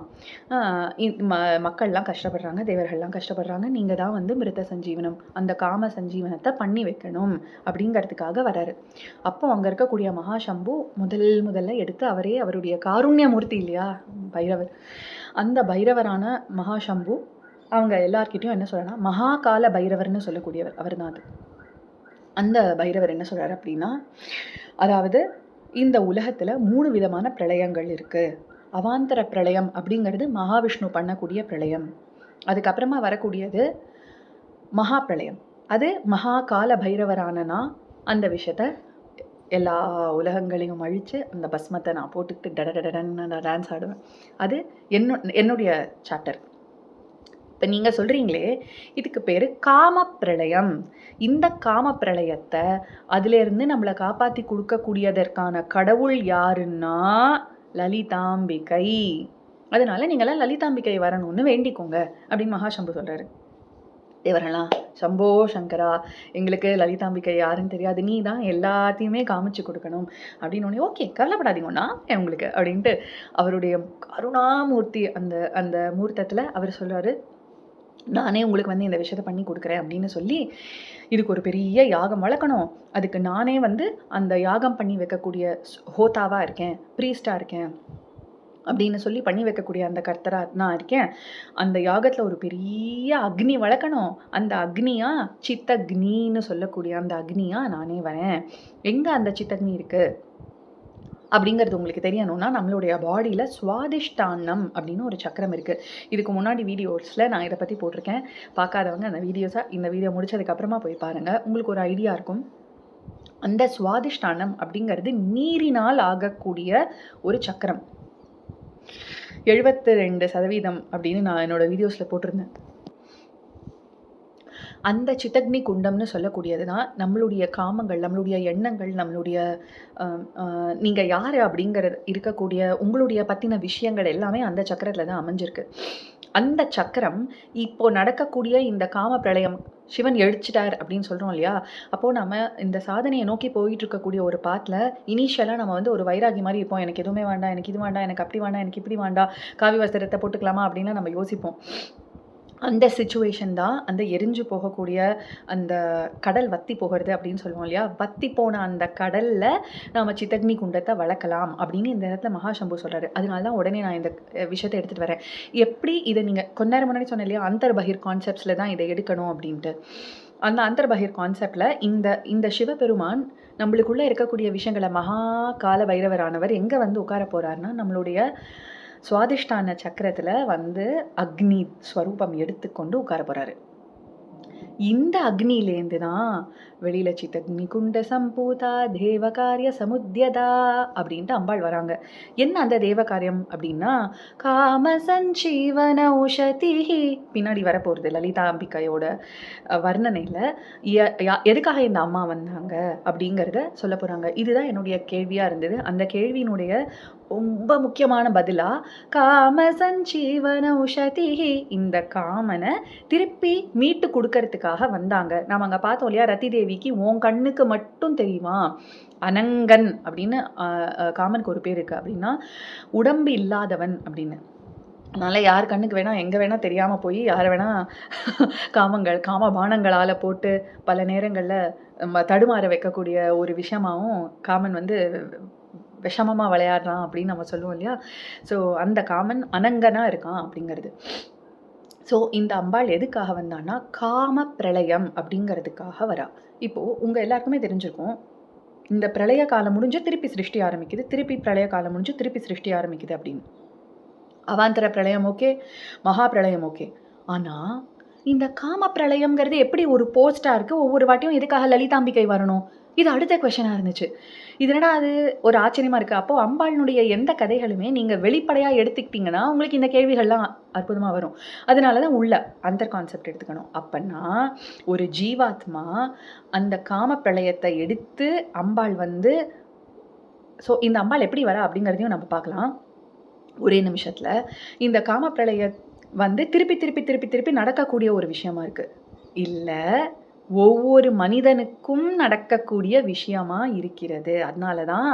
மக்கள்லாம் கஷ்டப்படுறாங்க, தேவர்கள்லாம் கஷ்டப்படுறாங்க, நீங்கள் தான் வந்து மிருத சஞ்சீவனம், அந்த காம சஞ்சீவனத்தை பண்ணி வைக்கணும் அப்படிங்கிறதுக்காக வராரு. அப்போ அங்கே இருக்கக்கூடிய மகாசம்பு முதல்ல எடுத்து அவருடைய காருண்ய மூர்த்தி இல்லையா பைரவர், அந்த பைரவரான மகாசம்பு அவங்க எல்லார்கிட்டையும் என்ன சொல்கிறேன்னா, மகாகால பைரவர்னு சொல்லக்கூடியவர் அவர் தான். அது அந்த பைரவர் என்ன சொல்கிறார் அப்படின்னா, அதாவது இந்த உலகத்தில் 3 விதமான பிரளயங்கள் இருக்குது. அவாந்தர பிரளயம் அப்படிங்கிறது மகாவிஷ்ணு பண்ணக்கூடிய பிரளயம். அதுக்கப்புறமா வரக்கூடியது மகா பிரளயம். அது மகாகால பைரவரானனா அந்த விஷயத்த எல்லா உலகங்களையும் அழித்து அந்த பஸ்மத்தை நான் போட்டுக்கிட்டு டடடடன்னு டான்ஸ் ஆடுவேன். அது என்னுடைய சாப்டர். இப்போ நீங்கள் சொல்கிறீங்களே, இதுக்கு பேர் காம பிரளயம். இந்த காம பிரளயத்தை அதிலேருந்து நம்மளை காப்பாற்றி கொடுக்கக்கூடியதற்கான கடவுள் யாருன்னா லலிதாம்பிகை. அதனால நீங்களாம் லலிதாம்பிகை வரணும்னு வேண்டிக்கோங்க அப்படின்னு மகாசம்பு சொல்கிறாரு. தேவரெல்லாம் சம்போ சங்கரா, எங்களுக்கு லலிதாம்பிகை யாருன்னு தெரியாது, நீ தான் எல்லாத்தையுமே காமிச்சு கொடுக்கணும் அப்படின்னு. ஓகே, கவலைப்படாதீங்கண்ணா உங்களுக்கு அப்படின்ட்டு அவருடைய கருணாமூர்த்தி அந்த அந்த மூர்த்தத்தில் அவர் சொல்கிறாரு, நானே உங்களுக்கு வந்து இந்த விஷயத்தை பண்ணி கொடுக்குறேன் அப்படின்னு சொல்லி, இதுக்கு ஒரு பெரிய யாகம் வளர்க்கணும், அதுக்கு நானே வந்து அந்த யாகம் பண்ணி வைக்கக்கூடிய ஹோதாவாக இருக்கேன், ப்ரீஸ்டாக இருக்கேன் அப்படின்னு சொல்லி பண்ணி வைக்கக்கூடிய அந்த கர்த்தராக நான் இருக்கேன். அந்த யாகத்தில் ஒரு பெரிய அக்னி வளர்க்கணும், அந்த அக்னியா சித்தக்னின்னு சொல்லக்கூடிய அந்த அக்னியா நானே வரேன். எங்கே அந்த சித்தக்னி இருக்குது அப்படிங்கிறது உங்களுக்கு தெரியணும்னா, நம்மளுடைய பாடியில் சுவாதிஷ்டானம் அப்படின்னு ஒரு சக்கரம் இருக்குது. இதுக்கு முன்னாடி வீடியோஸில் நான் இதை பற்றி போட்டிருக்கேன். பார்க்காதவங்க அந்த இந்த வீடியோ முடிச்சதுக்கப்புறமா போய் பாருங்கள், உங்களுக்கு ஒரு ஐடியா இருக்கும். அந்த சுவாதிஷ்டானம் அப்படிங்கிறது நீரினால் ஆகக்கூடிய ஒரு சக்கரம். 72% அப்படின்னு நான் என்னோடய வீடியோஸில் போட்டிருந்தேன். அந்த சித்தக்னி குண்டம்னு சொல்லக்கூடியது தான் நம்மளுடைய காமங்கள், நம்மளுடைய எண்ணங்கள், நம்மளுடைய நீங்கள் யார் அப்படிங்கிறது இருக்கக்கூடிய உங்களுடைய பற்றின விஷயங்கள் எல்லாமே அந்த சக்கரத்தில் தான் அமைஞ்சிருக்கு. அந்த சக்கரம் இப்போது நடக்கக்கூடிய இந்த காம பிரளயம் சிவன் எழுச்சிட்டார் அப்படின்னு சொல்கிறோம் இல்லையா, அப்போது நம்ம இந்த சாதனையை நோக்கி போயிட்டு இருக்கக்கூடிய ஒரு பாத்தில் இனிஷியலாக நம்ம வந்து ஒரு வைராகி மாதிரி இருப்போம். எனக்கு எதுவுமே வேண்டாம், எனக்கு இது வேண்டாம், எனக்கு அப்படி வேண்டாம், எனக்கு இப்படி வேண்டாம், காவி வஸ்திரத்தை போட்டுக்கலாமா அப்படின்லாம் நம்ம யோசிப்போம். அந்த சிச்சுவேஷன் தான் அந்த எரிஞ்சு போகக்கூடிய அந்த கடல் வத்தி போகிறது அப்படின்னு சொல்லுவோம் இல்லையா, வத்தி போன அந்த கடலில் நாம் சித்தக்னி குண்டத்தை வளர்க்கலாம் அப்படின்னு இந்த இடத்துல மகாசம்பு சொல்கிறாரு. அதனால தான் உடனே நான் இந்த விஷயத்தை எடுத்துகிட்டு வரேன். எப்படி இதை நீங்கள் கொஞ்ச நேரம் முன்னாடி சொன்னேன் இல்லையா, அந்தர்பகிர் கான்செப்ட்ஸில் தான் இதை எடுக்கணும் அப்படின்ட்டு. அந்த அந்தர்பகிர் கான்செப்டில் இந்த சிவபெருமான் நம்மளுக்குள்ளே இருக்கக்கூடிய விஷயங்களை மகாகால பைரவரானவர் எங்கே வந்து உட்கார போகிறாருன்னா, நம்மளுடைய சுவாதிஷ்டான சக்கரத்தில் வந்து அக்னி ஸ்வரூபம் எடுத்துக்கொண்டு உட்கார போகிறாரு. இந்த அக்னியிலேருந்து தான் வெளியில் சித்தக்னி குண்ட சம்பூதா தேவகாரிய சமுத்தியதா அப்படின்ட்டு அம்பாள் வராங்க. என்ன அந்த தேவகாரியம் அப்படின்னா, காம சஞ்சீவன உஷதி பின்னாடி வரப்போகிறது லலிதாம்பிகையோட வர்ணனையில் எதுக்காக இந்த அம்மா வந்தாங்க அப்படிங்கிறத சொல்ல போகிறாங்க. இதுதான் என்னுடைய கேள்வியாக இருந்தது. அந்த கேள்வியினுடைய ரொம்ப முக்கியமான பதிலாக காம சஞ்சீவன உஷதி, இந்த காமனை திருப்பி மீட்டு கொடுக்கறதுக்காக வந்தாங்க. நாம் அங்கே பார்த்தோம் இல்லையா, ரத்தி தேவிக்கு உன் கண்ணுக்கு மட்டும் தெரியுமா அனங்கன் அப்படின்னு காமனுக்கு ஒரு பேர் இருக்குது, அப்படின்னா உடம்பு இல்லாதவன் அப்படின்னு. அதனால் யார் கண்ணுக்கு வேணால் எங்கே வேணால் தெரியாமல் போய் யாரை வேணால் காம பானங்களால் போட்டு பல நேரங்களில் தடுமாற வைக்கக்கூடிய ஒரு விஷயமாகவும் காமன் வந்து விஷமமாக விளையாடுறான் அப்படின்னு நம்ம சொல்லுவோம் இல்லையா. ஸோ அந்த காமன் அனங்கனாக இருக்கான் அப்படிங்கிறது. ஸோ இந்த அம்பாள் எதுக்காக வந்தான்னா, காம பிரளயம் அப்படிங்கிறதுக்காக வரா. இப்போது உங்கள் எல்லாருக்குமே தெரிஞ்சிருக்கும், இந்த பிரளய காலம் முடிஞ்சு திருப்பி சிருஷ்டி ஆரம்பிக்குது, திருப்பி பிரளய காலம் முடிஞ்சு திருப்பி சிருஷ்டி ஆரம்பிக்குது அப்படின்னு. அவாந்தர பிரளயம் ஓகே, மகா பிரளயம் ஓகே. ஆனால் இந்த காம பிரளயம்ங்கிறது எப்படி ஒரு போஸ்ட்டா இருக்கு? ஒவ்வொரு வாட்டியும் எதுக்காக லலிதாம்பிகை வரணும்? இது அடுத்த கொஸ்டினா இருந்துச்சு. இது என்னடா அது ஒரு ஆச்சரியமா இருக்கு. அப்போ அம்பாளினுடைய எந்த கதைகளுமே நீங்க வெளிப்படையா எடுத்துக்கிட்டீங்கன்னா, உங்களுக்கு இந்த கேள்விகள்லாம் அற்புதமா வரும். அதனால தான் உள்ள அந்த கான்செப்ட் எடுத்துக்கணும். அப்பன்னா ஒரு ஜீவாத்மா அந்த காம பிரளயத்த எடுத்து அம்பாள் வந்து இந்த அம்பாள் எப்படி வரா அப்படிங்கிறதையும் நம்ம பார்க்கலாம். ஒரே நிமிஷத்துல. இந்த காம பிரளய வந்து திருப்பி, திருப்பி, திருப்பி, திருப்பி நடக்கக்கூடிய ஒரு விஷயமா இருக்கு. இல்ல, ஒவ்வொரு மனிதனுக்கும் நடக்கக்கூடிய விஷயமா இருக்கிறது. அதனால தான்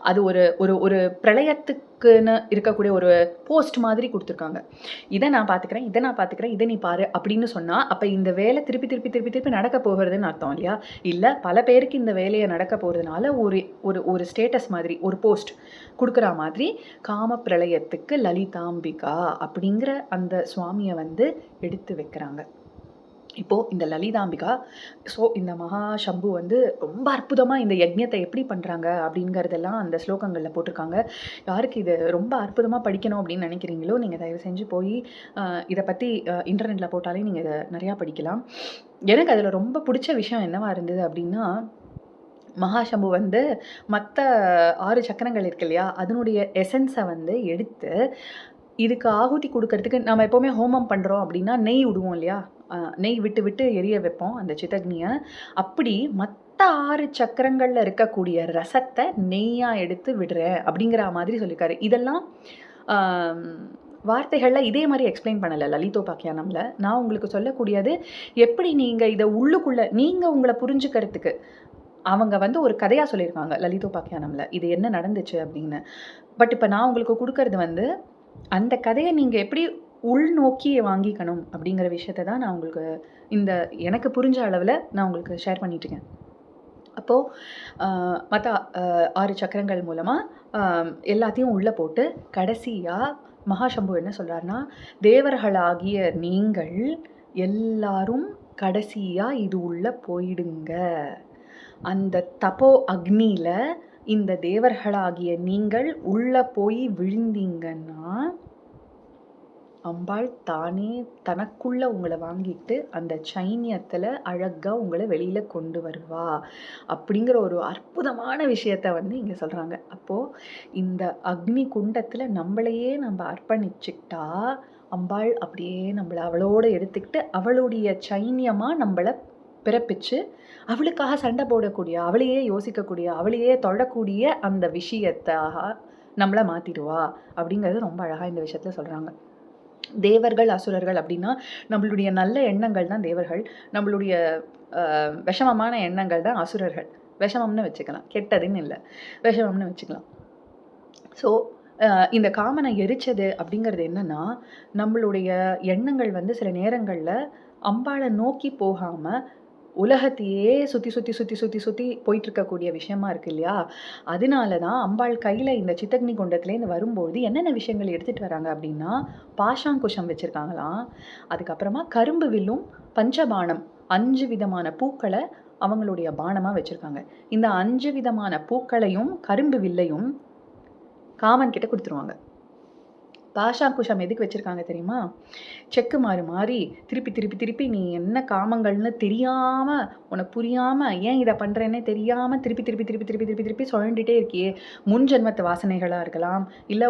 அது ஒரு ஒரு ஒரு பிரளயத்துக்குன்னு இருக்கக்கூடிய ஒரு போஸ்ட் மாதிரி குடுத்துருக்காங்க. இத நான் பார்த்துக்கிறேன், இத நான் பார்த்துக்கிறேன், இத நீ பாரு அப்படின்னு சொன்னா, அப்ப இந்த வேலை திருப்பி, திருப்பி, திருப்பி, திருப்பி நடக்க போகுறதுன்னு அர்த்தம் இல்லையா? இல்ல பல பேருக்கு இந்த வேலைய நடக்க போறதுனால ஒரு ஒரு ஒரு ஸ்டேட்டஸ் மாதிரி, ஒரு போஸ்ட் குடுக்குறா மாதிரி, காம பிரளயத்துக்கு லலிதாம்பிகா அப்படிங்கிற அந்த சுவாமிய வந்து எடுத்து வைக்கிறாங்க. இப்போ இந்த லலிதாம்பிகா இந்த மகா சம்பு வந்து ரொம்ப அற்புதமா இந்த யஜ்ஞத்தை எப்படி பண்றாங்க அப்படிங்கிறதெல்லாம் அந்த ஸ்லோகங்கள்ல போட்டிருக்காங்க. யாருக்கு இது ரொம்ப அற்புதமா படிக்கணும் அப்படின்னு நினைக்கிறீங்களோ, நீங்க தயவு செஞ்சு போய் இத பத்தி இன்டர்நெட்ல போட்டாலே நீங்க இத நிறையா படிக்கலாம். எனக்கு அதுல ரொம்ப புடிச்ச விஷயம் என்னவா இருந்தது அப்படின்னா, மகாசம்பு வந்து மத்த 6 சக்கரங்கள் இருக்கு இல்லையா? அதனுடைய எசன்ஸ வந்து எடுத்து, இதுக்கு ஆಹುತಿ குடுக்கறதுக்கு நம்ம எப்பவுமே ஹோமம் பண்றோம் அப்படின்னா, நெய் விடுவோம் இல்லையா? நெய் விட்டு விட்டு எரிய வைப்போம் அந்த சித்தக்னிய. அப்படி மத்த 6 சக்கரங்கள்ல இருக்கக்கூடிய ரசத்த நெய்யா எடுத்து விடுறேன் அப்படிங்கிற மாதிரி சொல்லியிருக்காரு. இதெல்லாம் ஆம் வார்த்தைகள்ல இதே மாரி எக்ஸ்ப்ளைன் பண்ணல லலிதோபாக்கியானம்ல. நான் உங்களுக்கு சொல்லக்கூடியது, எப்படி நீங்க இத உள்ளுக்குள்ள நீங்க உங்கள புரிஞ்சுக்கிறதுக்கு அவங்க வந்து ஒரு கதையா சொல்லியிருக்காங்க லலிதோபாக்கியானம்ல. இது என்ன நடந்துச்சு அப்படின்னு. பட் இப்ப நான் உங்களுக்கு குடுக்கறது வந்து, அந்த கதைய நீங்க எப்படி உள்நோக்கி வாங்கிக்கணும் அப்படிங்கிற விஷயத்த தான் நான் உங்களுக்கு இந்த எனக்கு புரிஞ்ச அளவுல நான் உங்களுக்கு ஷேர் பண்ணிட்டு இருக்கேன். அப்போ மத்த 6 சக்கரங்கள் மூலமா எல்லாத்தையும் உள்ள போட்டு கடைசியா மகாசம்பு என்ன சொல்றாருன்னா, தேவர்களாகிய நீங்கள் எல்லாரும் கடைசியா இது உள்ள போயிடுங்க. அந்த தபோ அக்னியில இந்த தேவர்களாகிய நீங்கள் உள்ள போய் விழுந்தீங்கன்னா, அம்பாள் தானே தனக்குள்ள உங்கள வாங்கிட்டு, அந்த சைன்யத்துல அழகா உங்கள வெளியில கொண்டு வருவா. அப்படிங்கிற ஒரு அற்புதமான விஷயத்த வந்து இங்க சொல்றாங்க. அப்போ இந்த அக்னி குண்டத்துல நம்மளையே நம்ம அர்ப்பணிச்சுக்கிட்டா, அம்பாள் அப்படியே நம்மள அவளோட எடுத்துக்கிட்டு, அவளுடைய சைன்யமா நம்மள பிறப்பிச்சு, அவளுக்காக சண்டை போடக்கூடிய, அவளையே யோசிக்கக்கூடிய, அவளையே தொழக்கூடிய அந்த விஷயத்தாக நம்மள மாத்திடுவா. அப்படிங்கிறது ரொம்ப அழகா இந்த விஷயத்துல சொல்றாங்க. தேவர்கள், அசுரர்கள் அப்படின்னா, நம்மளுடைய நல்ல எண்ணங்கள் தான் தேவர்கள். நம்மளுடைய விஷமமான எண்ணங்கள் தான் அசுரர்கள். விஷமம்னு வச்சுக்கலாம். கெட்டதுன்னு இல்ல. விஷமம்னு வச்சுக்கலாம். ஸோ இந்த காமனை எரிச்சது அப்படிங்கிறது என்னன்னா, நம்மளுடைய எண்ணங்கள் வந்து சில நேரங்கள்ல அம்பாள நோக்கி போகாம, உலகத்தையே சுத்தி, சுத்தி, சுத்தி, சுத்தி, சுத்தி போயிட்டு இருக்கக்கூடிய விஷயமா இருக்கு இல்லையா? அதனால தான் அம்பாள் கையில இந்த சித்தக்னி குண்டத்துலேருந்து வரும்போது என்னென்ன விஷயங்கள் எடுத்துட்டு வராங்க அப்படின்னா, பாஷாங்குஷம் வச்சிருக்காங்களாம். அதுக்கப்புறமா கரும்பு வில்லும், பஞ்சபாணம் 5 விதமான பூக்கள அவங்களுடைய பாணமா வச்சிருக்காங்க. இந்த 5 விதமான பூக்களையும், கரும்பு வில்லையும் காமன் கிட்ட குடுத்துருவாங்க. பாஷாங்குஷம் எதுக்கு வச்சிருக்காங்க தெரியுமா? செக்கு மாறி திருப்பி, திருப்பி, திருப்பி நீ என்ன காமங்கள்னு தெரியாம, உனக்கு புரியாம, ஏன் இத பண்றேன்னே தெரியாம திருப்பி, திருப்பி, திருப்பி, திருப்பி, திருப்பி, திருப்பி சுழண்டுட்டே இருக்கியே! முன் ஜென்மத்து வாசனைகளா இருக்கலாம். இல்ல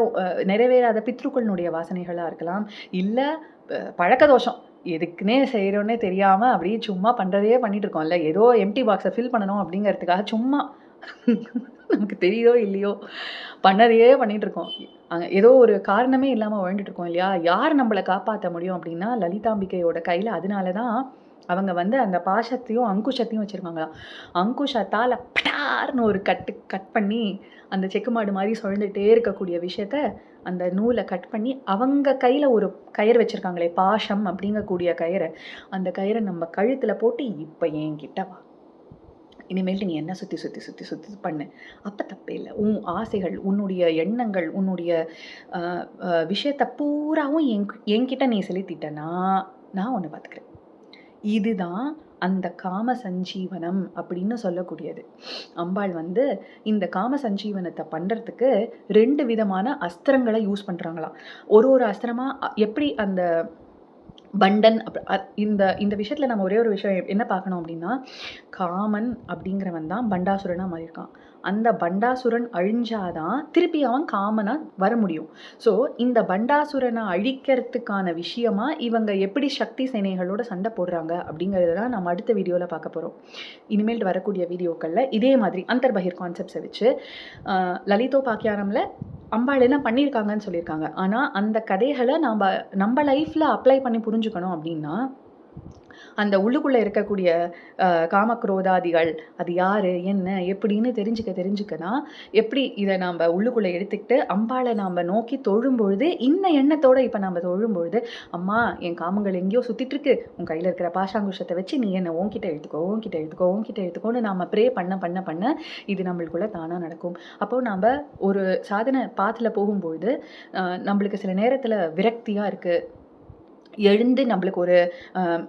நிறைவேறாத பித்ருக்களினுடைய வாசனைகளா இருக்கலாம். இல்ல பழக்க தோஷம். எதுக்குன்னே செய்றோன்னே தெரியாம அப்படியே சும்மா பண்றதையே பண்ணிட்டு இருக்கோம்ல. ஏதோ எம்ப்டி பாக்ஸ ஃபில் பண்ணணும் அப்படிங்கிறதுக்காக சும்மா நமக்கு தெரியுதோ இல்லையோ, பண்ணதையே பண்ணிட்டு இருக்கோம். ஏதோ ஒரு காரணமே இல்லாம வாழ்ந்துட்டு இருக்கோம் இல்லையா? யார் நம்மள காப்பாத்த முடியும் அப்படின்னா, லலிதாம்பிகையோட கையில. அதனால தான் அவங்க வந்து அந்த பாசத்தையும், அங்குஷத்தையும் வச்சிருக்காங்களாம். அங்குஷத்தால படார்ன்னு ஒரு கட் பண்ணி, அந்த செக்கு மாடு மாரி சுழண்டுட்டே இருக்கக்கூடிய விஷயத்த, அந்த நூல கட் பண்ணி, அவங்க கையில ஒரு கயிறு வச்சிருக்காங்களே, பாஷம் அப்படிங்கக்கூடிய கயிறு. அந்த கயிற நம்ம கழுத்துல போட்டு, "இப்ப என்கிட்ட வா. இனிமேல்ட்டு நீ என்ன சுத்தி, சுத்தி, சுத்தி, சுத்தி பண்ணு. அப்ப தப்பே இல்ல. உன் ஆசைகள், உன்னுடைய எண்ணங்கள், உன்னுடைய அ அ விஷயத்த பூராவும் என்கிட்ட நீ செலுத்திட்டன்னா, நான் உன்ன பார்த்துக்கிறேன்." இதுதான் அந்த காம சஞ்சீவனம் அப்படின்னு சொல்லக்கூடியது. அம்பாள் வந்து இந்த காம சஞ்சீவனத்த பண்றதுக்கு 2 விதமான அஸ்திரங்கள யூஸ் பண்றாங்களாம். ஒரு அஸ்திரமா எப்படி அந்த பண்டன் இந்த இந்த விஷயத்தில் நம்ம ஒரே ஒரு விஷயம் என்ன பார்க்கணும் அப்படின்னா, காமன் அப்படிங்கிறவன் தான் பண்டாசுரனா மாறியிருக்கான். அந்த பண்டாசுரன் அழிஞ்சாதான் திருப்பி அவன் காமனா வர முடியும். ஸோ இந்த பண்டாசுரனை அழிக்கிறதுக்கான விஷயமா இவங்க எப்படி சக்தி சேனைகளோட சண்டை போடுறாங்க அப்படிங்கிறத தான் நம்ம அடுத்த வீடியோவில் பார்க்க போகிறோம். இனிமேல் வரக்கூடிய வீடியோக்களில் இதே மாதிரி அந்தர்பகிர் கான்செப்ட்ஸை வச்சு லலிதோபாக்கியானமில் அம்பாள் என்ன பண்ணியிருக்காங்கன்னு சொல்லியிருக்காங்க. ஆனால் அந்த கதைகளை நம்ம லைஃப்பில் அப்ளை பண்ணி புரிஞ்சுக்கணும் அப்படின்னா, அந்த உள்ளுக்குள்ளே இருக்கக்கூடிய காமக்ரோதாதிகள் அது யார் என்ன எப்படின்னு தெரிஞ்சுக்க தான் எப்படி இதை நம்ம உள்ளுக்குள்ளே எடுத்துக்கிட்டு அம்பாளை நாம் நோக்கி தொழும்பொழுது இந்த எண்ணத்தோடு இப்போ நம்ம தொழும்பொழுது, அம்மா என் காமங்கள் எங்கேயோ சுற்றிட்டுருக்கு, உன் கையில் இருக்கிற பாஷாங்குஷத்தை வச்சு நீ என்னை ஓங்கிட்ட எடுத்துக்கோன்னு நாம் ப்ரே பண்ண இது நம்மளுக்குள்ளே தானாக நடக்கும். அப்போது நம்ம ஒரு சாதனை பாத்தில் போகும்பொழுது நம்மளுக்கு சில நேரத்தில் விரக்தியாக இருக்குது, எழுந்து நம்மளுக்கு ஒரு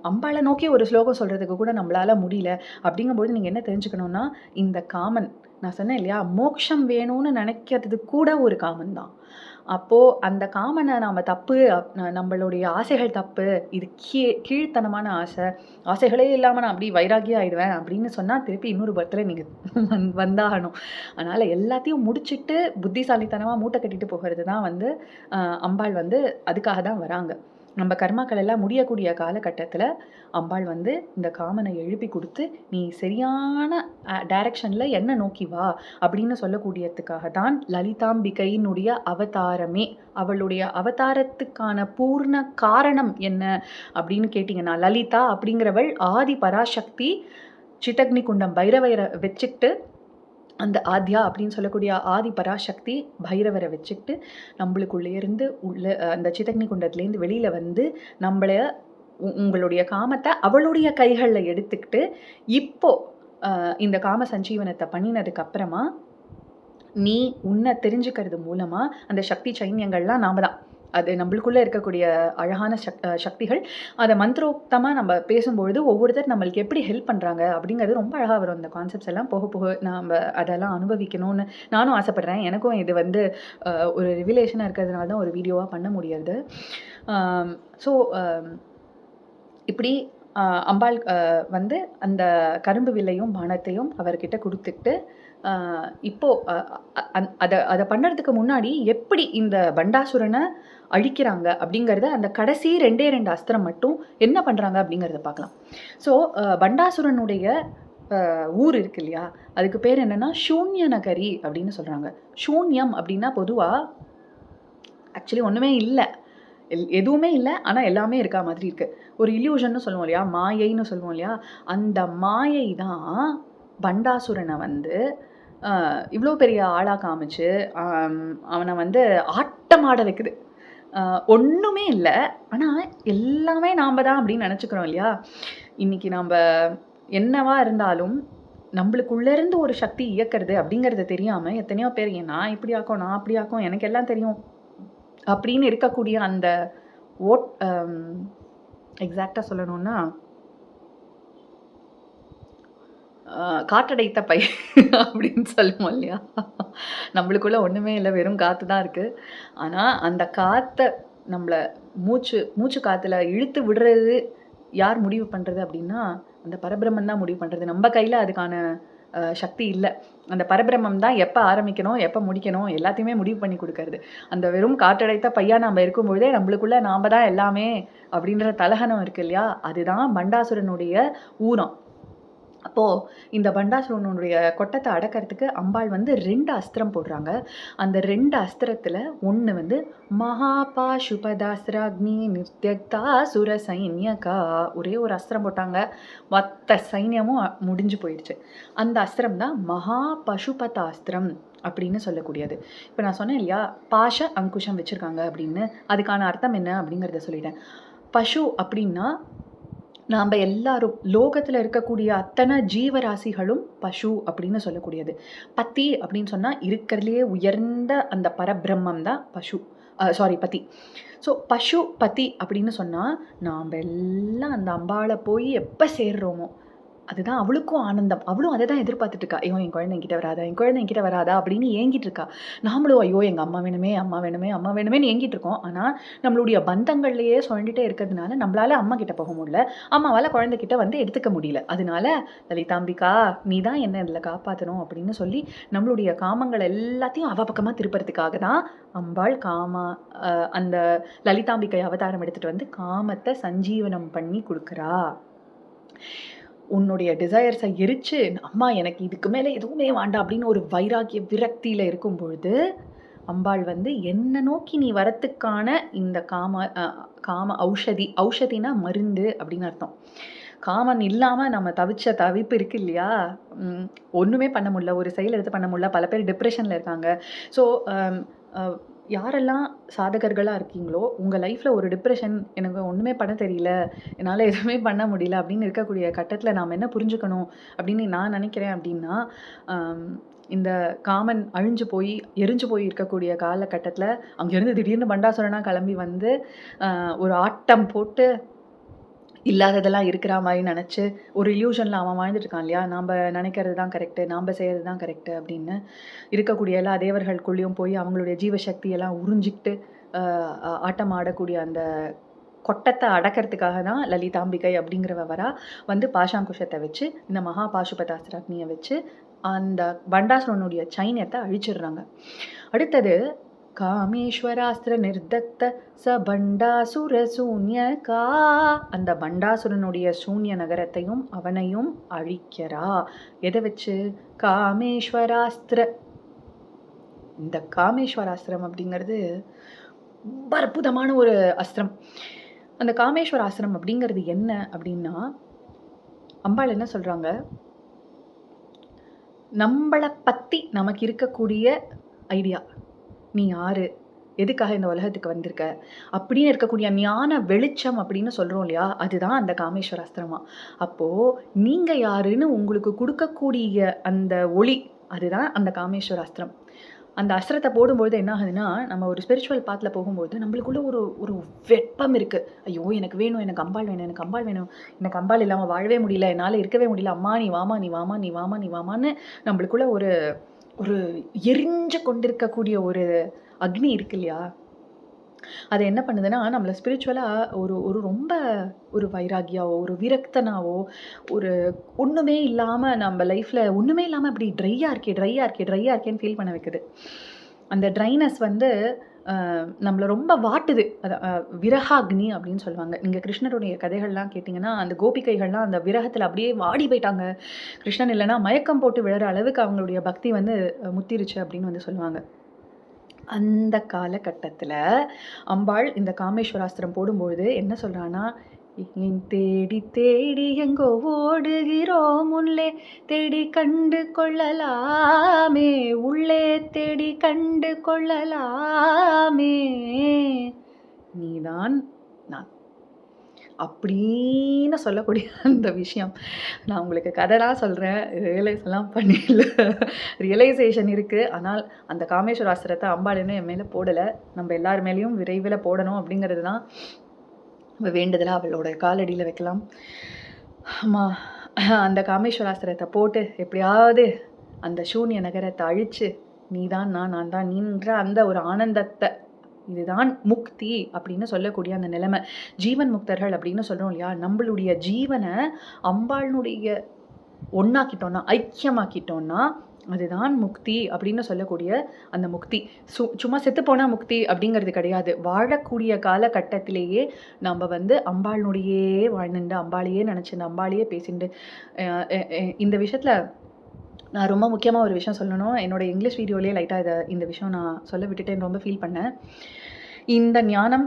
அம்பாளை நோக்கி ஒரு ஸ்லோகம் சொல்கிறதுக்கு கூட நம்மளால் முடியல. அப்படிங்கும்போது நீங்கள் என்ன தெரிஞ்சுக்கணுன்னா, இந்த காமன் நான் சொன்னேன் இல்லையா, மோட்சம் வேணும்னு நினைக்கிறது கூட ஒரு காமன் தான். அப்போது அந்த காமனை நாம் தப்பு, நம்மளுடைய ஆசைகள் தப்பு, இது கீழ்த்தனமான ஆசைகளே இல்லாமல் நான் அப்படி வைராகியம் ஆயிடுவேன் அப்படின்னு சொன்னால் திருப்பி இன்னொரு பர்த்தில் நீங்கள் வந்தாகணும். அதனால் எல்லாத்தையும் முடிச்சுட்டு புத்திசாலித்தனமாக மூட்டை கட்டிட்டு போகிறது தான் அம்பாள் அதுக்காக தான் வராங்க. நம்ம கர்மாக்கள் எல்லாம் முடியக்கூடிய காலகட்டத்தில் அம்பாள் இந்த காமனை எழுப்பி கொடுத்து நீ சரியான டைரக்ஷனில் என்ன நோக்கி வா அப்படின்னு சொல்லக்கூடியதுக்காக தான் லலிதாம்பிகையினுடைய அவதாரமே. அவளுடைய அவதாரத்துக்கான பூர்ண காரணம் என்ன அப்படின்னு கேட்டிங்கன்னா, லலிதா அப்படிங்கிறவள் ஆதி பராசக்தி சித்தக்னி குண்டம் பைரவரை வச்சுக்கிட்டு அந்த ஆத்யா அப்படின்னு சொல்லக்கூடிய ஆதி பராசக்தி பைரவரை வச்சுக்கிட்டு நம்மளுக்குள்ளேருந்து அந்த சித்தக்னி குண்டத்துலேருந்து வெளியில் நம்மளை உங்களுடைய காமத்தை அவளுடைய கைகளில் எடுத்துக்கிட்டு இந்த காம சஞ்சீவனத்தை பண்ணினதுக்கு அப்புறமா நீ உன்னை தெரிஞ்சுக்கிறது மூலமாக அந்த சக்தி சைன்யங்கள்லாம் நாம தான், அது நம்மளுக்குள்ளே இருக்கக்கூடிய அழகான சக்திகள். அதை மந்திரோக்தமாக நம்ம பேசும்பொழுது ஒவ்வொருத்தர் நம்மளுக்கு எப்படி ஹெல்ப் பண்ணுறாங்க அப்படிங்கிறது ரொம்ப அழகாக வரும். அந்த கான்செப்ட்ஸ் எல்லாம் போக நம்ம அதெல்லாம் அனுபவிக்கணும்னு நானும் ஆசைப்பட்றேன். எனக்கும் இது ஒரு ரிவிலேஷனாக இருக்கிறதுனால தான் ஒரு வீடியோவாக பண்ண முடியாது. ஸோ இப்படி அம்பாள் அந்த கரும்பு வில்லையும் பானத்தையும் அவர்கிட்ட கொடுத்துட்டு அதை பண்ணுறதுக்கு முன்னாடி எப்படி இந்த பண்டாசுரனை அழிக்கிறாங்க அப்படிங்கிறத அந்த கடைசி 2 அஸ்திரம் மட்டும் என்ன பண்ணுறாங்க அப்படிங்கிறத பார்க்கலாம். ஸோ பண்டாசுரனுடைய ஊர் இருக்கு இல்லையா, அதுக்கு பேர் என்னென்னா சூன்ய நகரி அப்படின்னு சொல்கிறாங்க. சூன்யம் அப்படின்னா பொதுவாக ஆக்சுவலி ஒன்றுமே இல்லை, எதுவுமே இல்லை, ஆனால் எல்லாமே இருக்கா மாதிரி இருக்குது. ஒரு இல்யூஷன்னு சொல்லுவோம் இல்லையா, மாயைன்னு சொல்லுவோம் இல்லையா, அந்த மாயை தான் பண்டாசுரனை இவ்வளோ பெரிய ஆளாக காமிச்சு அவனை ஆட்டமாட வைக்குது. ஒன்றுமே இல்லை, ஆனால் எல்லாமே நாம் தான் அப்படின்னு நினச்சிக்கிறோம் இல்லையா. இன்றைக்கி நாம் என்னவா இருந்தாலும் நம்மளுக்குள்ளேருந்து ஒரு சக்தி இயக்கிறது அப்படிங்கிறது தெரியாமல் எத்தனையோ பேர் நான் இப்படி ஆக்கும் நான் அப்படி ஆக்கும் எனக்கு எல்லாம் தெரியும் அப்படின்னு இருக்கக்கூடிய அந்த எக்ஸாக்டாக சொல்லணும்னா காற்றடைத்த பை அப்படின்னு சொல்லுவோம் இல்லையா, நம்மளுக்குள்ள ஒன்றுமே இல்லை, வெறும் காற்று தான் இருக்குது. ஆனால் அந்த காற்றை நம்மளை மூச்சு காற்றுல இழுத்து விடுறது யார் முடிவு பண்ணுறது அப்படின்னா அந்த பரபிரம்மன் தான் முடிவு பண்ணுறது. நம்ம கையில் அதுக்கான சக்தி இல்லை. அந்த பரபிரம்மம் தான் எப்போ ஆரம்பிக்கணும் எப்போ முடிக்கணும் எல்லாத்தையுமே முடிவு பண்ணி கொடுக்கறது. அந்த வெறும் காற்றடைத்த பையா நம்ம இருக்கும்பொழுதே நம்மளுக்குள்ள நாம் தான் எல்லாமே அப்படின்ற தலகனம் இருக்கு இல்லையா, அதுதான் பண்டாசுரனுடைய ஊரம். அப்போது இந்த பண்டாசுரனுடைய கொட்டத்தை அடக்கிறதுக்கு அம்பாள் 2 அஸ்திரம் போடுறாங்க. அந்த 2 அஸ்திரத்தில் ஒன்று மகாபாசுபதாஸ்திராக்னி நிர்த்யக்தா சுர சைன்யகா, ஒரே ஒரு அஸ்திரம் போட்டாங்க, மொத்த சைன்யமும் முடிஞ்சு போயிடுச்சு. அந்த அஸ்திரம் தான் மகா பசுபதாஸ்திரம் அப்படின்னு சொல்லக்கூடியது. இப்போ நான் சொன்னேன் இல்லையா, பாஷ அங்குஷம் வச்சுருக்காங்க அப்படின்னு, அதுக்கான அர்த்தம் என்ன அப்படிங்கிறத சொல்லிட்டேன். பசு அப்படின்னா நாம் எல்லாரும் லோகத்தில் இருக்கக்கூடிய அத்தனை ஜீவராசிகளும் பசு அப்படின்னு சொல்லக்கூடியது. பதி அப்படின்னு சொன்னால் இருக்கிறதுலே உயர்ந்த அந்த பரபிரம்மம் தான் பதி. ஸோ பசு பதி அப்படின்னு சொன்னால் நாம் எல்லாம் அந்த அம்பாளை போய் எப்போ சேர்றோமோ அதுதான் அவளுக்கும் ஆனந்தம். அவளும் அத தான் எதிர்பார்த்துட்டு இருக்கா. ஐயோ! என் குழந்தை என்கிட்ட வராதா? என் குழந்தை என்கிட்ட வராதா? அப்படின்னு ஏங்கிட்டு இருக்கா. நாமளும் ஐயோ! எங்க அம்மா வேணுமே, அம்மா வேணுமே, அம்மா வேணுமேன்னு ஏங்கிட்டு இருக்கோம். ஆனா, நம்மளுடைய பந்தங்கள்லயே சுழண்டுட்டே இருக்கிறதுனால, நம்மளால அம்மா கிட்ட போக முடியல. அம்மாவால குழந்தை கிட்ட வந்து எடுத்துக்க முடியல. அதனால, லலிதாம்பிகா, நீ தான் என்ன இதுல காப்பாத்தணும் அப்படின்னு சொல்லி, நம்மளுடைய காமங்கள் எல்லாத்தையும் அவ பக்கமா திருப்புறதுக்காக தான் அம்பாள் அந்த லலிதாம்பிகை அவதாரம் எடுத்துட்டு வந்து காமத்த சஞ்சீவனம் பண்ணி குடுக்குறா. உன்னுடைய டிசையர்ஸ எரிச்சு, அம்மா எனக்கு இதுக்கு மேல எதுவுமே வேண்டாம் அப்படின்னு ஒரு வைராக்கிய விரக்தியில இருக்கும் பொழுது, அம்பாள் வந்து என்ன நோக்கி நீ வரத்துக்கான இந்த காம ஔஷதி. ஔஷதினா மருந்து அப்படின்னு அர்த்தம். காமன் இல்லாம நம்ம தவிச்ச தவிப்பு இருக்கு இல்லையா? ஒண்ணுமே பண்ண முடியல. ஒரு செயல் எடுத்து பண்ண முடியல. பல பேர் டிப்ரஷன்ல இருக்காங்க. ஸோ, அம் அ யாரெல்லாம் சாதகர்களா இருக்கீங்களோ, உங்க லைஃப்ல ஒரு டிப்ரஷன், எனக்கு ஒண்ணுமே பண்ண தெரியல, என்னால எதுவுமே பண்ண முடியல அப்படின்னு இருக்கக்கூடிய கட்டத்தில நாம என்ன புரிஞ்சுக்கணும் அப்படின்னு நான் நினைக்கிறேன் அப்படின்னா, அம் இந்த காமன் அழிஞ்சு போய், எரிஞ்சு போய் இருக்கக்கூடிய காலகட்டத்தில, அங்கேருந்து திடீர்னு பண்டாசுரனா கிளம்பி வந்து, ஒரு ஆட்டம் போட்டு இல்லாததெல்லாம் இருக்கிற மாரி நெனச்சு, ஒரு இல்யூஷன்ல அவன் வாழ்ந்துட்டு இருக்கான் இல்லையா? நாம்ப நெனைக்கிறது தான் கரெக்ட்டு, நாம்ப செய்றது தான் கரெக்ட்டு அப்படின்னு, இருக்கக்கூடிய எல்லா தேவர்களுக்குள்ளயும் போய் அவங்களுடைய ஜீவசக்தி எல்லாம் உறிஞ்சிக்கிட்டு, அ அ ஆட்டம் ஆடக்கூடிய அந்த கொட்டத்த அடக்கிறதுக்காக தான் லலிதாம்பிகை அப்படிங்கிறவ வரா. வந்து பாஷாங்குஷத்த வச்சு, இந்த மகா பாசுபதாஸ்திராக்னிய வச்சு, அந்த பண்டாசுரனுடைய சைன்யத்த அழிச்சிடுறாங்க. அடுத்தது காமேஸ்வராஸ்திர நிர்தக்த பண்டாசுர சூன்யகா, அந்த பண்டாசுரனுடைய சூன்ய நகரத்தையும் அவனையும் அழிக்கிறா. எதை வச்சு? காமேஸ்வராஸ்திர. இந்த காமேஸ்வராஸ்திரம் அப்படிங்கிறது ரொம்ப அற்புதமான ஒரு அஸ்திரம். அந்த காமேஸ்வர ஆசிரம் அப்படிங்கிறது என்ன அப்படின்னா, அம்பாள் என்ன சொல்றாங்க, நம்பள பத்தி நமக்கு இருக்கக்கூடிய ஐடியா. நீ யாரு? எதுக்காக இந்த உலகத்துக்கு வந்திருக்க? அப்படின்னு இருக்கக்கூடிய ஞான வெளிச்சம் அப்படின்னு சொல்றோம் இல்லையா? அதுதான் அந்த காமேஸ்வர அஸ்திரமா. அப்போ நீங்க யாருன்னு உங்களுக்கு குடுக்கக்கூடிய அந்த ஒளி, அதுதான் அந்த காமேஸ்வர அஸ்திரம். அந்த அஸ்திரத்த போடும்பொழுது என்ன ஆகுதுன்னா, நம்ம ஒரு ஸ்பிரிச்சுவல் பாத்ல போகும்போது, நம்மளுக்குள்ள ஒரு ஒரு வெட்பம் இருக்கு. ஐயோ! எனக்கு வேணும், எனக்கு அம்பாள் வேணும், எனக்கு அம்பாள் வேணும். எனக்கு அம்பாள் இல்லாம வாழவே முடியல. என்னால இருக்கவே முடியல. அம்மா நீ வாம்மா, நீ வாம்மா, நீ வாம்மா, நீ வாம்மான்னு நம்மளுக்குள்ள ஒரு ஒரு எரிஞ்சு கொண்டிருக்கக்கூடிய ஒரு அக்னி இருக்கு இல்லையா? அது என்ன பண்ணுதுன்னா, நம்மள ஸ்பிரிச்சுவலா ஒரு ஒரு ரொம்ப ஒரு வைராகியாவோ, ஒரு விரக்தனாவோ, ஒரு ஒண்ணுமே இல்லாம நம்ம லைஃப்ல ஒண்ணுமே இல்லாம இப்படி ட்ரையா இருக்கே, ட்ரையா இருக்கே, ட்ரையா இருக்கேன்னு ஃபீல் பண்ண வைக்குது. அந்த ட்ரைனஸ் வந்து நம்மள ரொம்ப வாட்டுது. அத விரகாக்னி அப்படின்னு சொல்லுவாங்க. நீங்க கிருஷ்ணருடைய கதைகள்லாம் கேட்டீங்கன்னா, அந்த கோபிகைகள்லாம் அந்த விரகத்துல அப்படியே வாடி போயிட்டாங்க. கிருஷ்ணன் இல்லன்னா மயக்கம் போட்டு விழற அளவுக்கு அவங்களுடைய பக்தி வந்து முத்திருச்சு அப்படின்னு வந்து சொல்லுவாங்க. அந்த காலகட்டத்தில அம்பாள் இந்த காமேஸ்வராஸ்திரம் போடும்பொழுது என்ன சொல்றான்னா, "ஏன் தேடி தேடி எங்கோ ஓடுகிறோம் உள்ளே தேடி கண்டு கொள்ளலாமே, உள்ளே தேடி கண்டு கொள்ளலாமே, நீதான் நான்." அப்படின்னு சொல்லக்கூடிய அந்த விஷயம். நான் உங்களுக்கு கதைலாம் சொல்றேன். ரியலைஸ்லாம் பண்ணல. ரியலைசேஷன் இருக்கு. ஆனால் அந்த காமேஸ்வர அஸ்திரத்த அம்பாள் இன்னும் என் மேல போடல. நம்ம எல்லார் மேலயும் விரைவில போடணும் அப்படிங்கிறது தான் நம்ம வேண்டுதலா அவளோட காலடியில வைக்கலாம். அம்மா, அந்த காமேஸ்வராஸ்திரத்த போட்டு எப்படியாவது அந்த சூன்ய நகரத்த அழிச்சு, நீ தான் நான் தான் நீன்ற அந்த ஒரு ஆனந்தத்த, இதுதான் முக்தி அப்படின்னு சொல்லக்கூடிய அந்த நிலைமை. ஜீவன் முக்தர்கள் அப்படின்னு சொல்றோம் இல்லையா? நம்மளுடைய ஜீவன அம்பாளுடைய ஒண்ணாக்கிட்டோம்னா, ஐக்கியமாக்கிட்டோம்னா, அதுதான் முக்தி அப்படின்னு சொல்லக்கூடிய அந்த முக்தி. சும்மா செத்து போனா முக்தி அப்படிங்கிறது கிடையாது. வாழக்கூடிய காலகட்டத்திலேயே நம்ப வந்து அம்பாளினுடையே வாழ்ந்துண்டு, அம்பாளையே நினைச்சுண்டு, அம்பாளையே பேசிண்டு, அ எ எ இந்த விஷயத்துல நான் ரொம்ப முக்கியமா ஒரு விஷயம் சொல்லணும். என்னோட இங்கிலீஷ் வீடியோலயே லைட்டா இந்த விஷயம் நான் சொல்ல விட்டுட்டேன்னு ரொம்ப ஃபீல் பண்ணேன். இந்த ஞானம்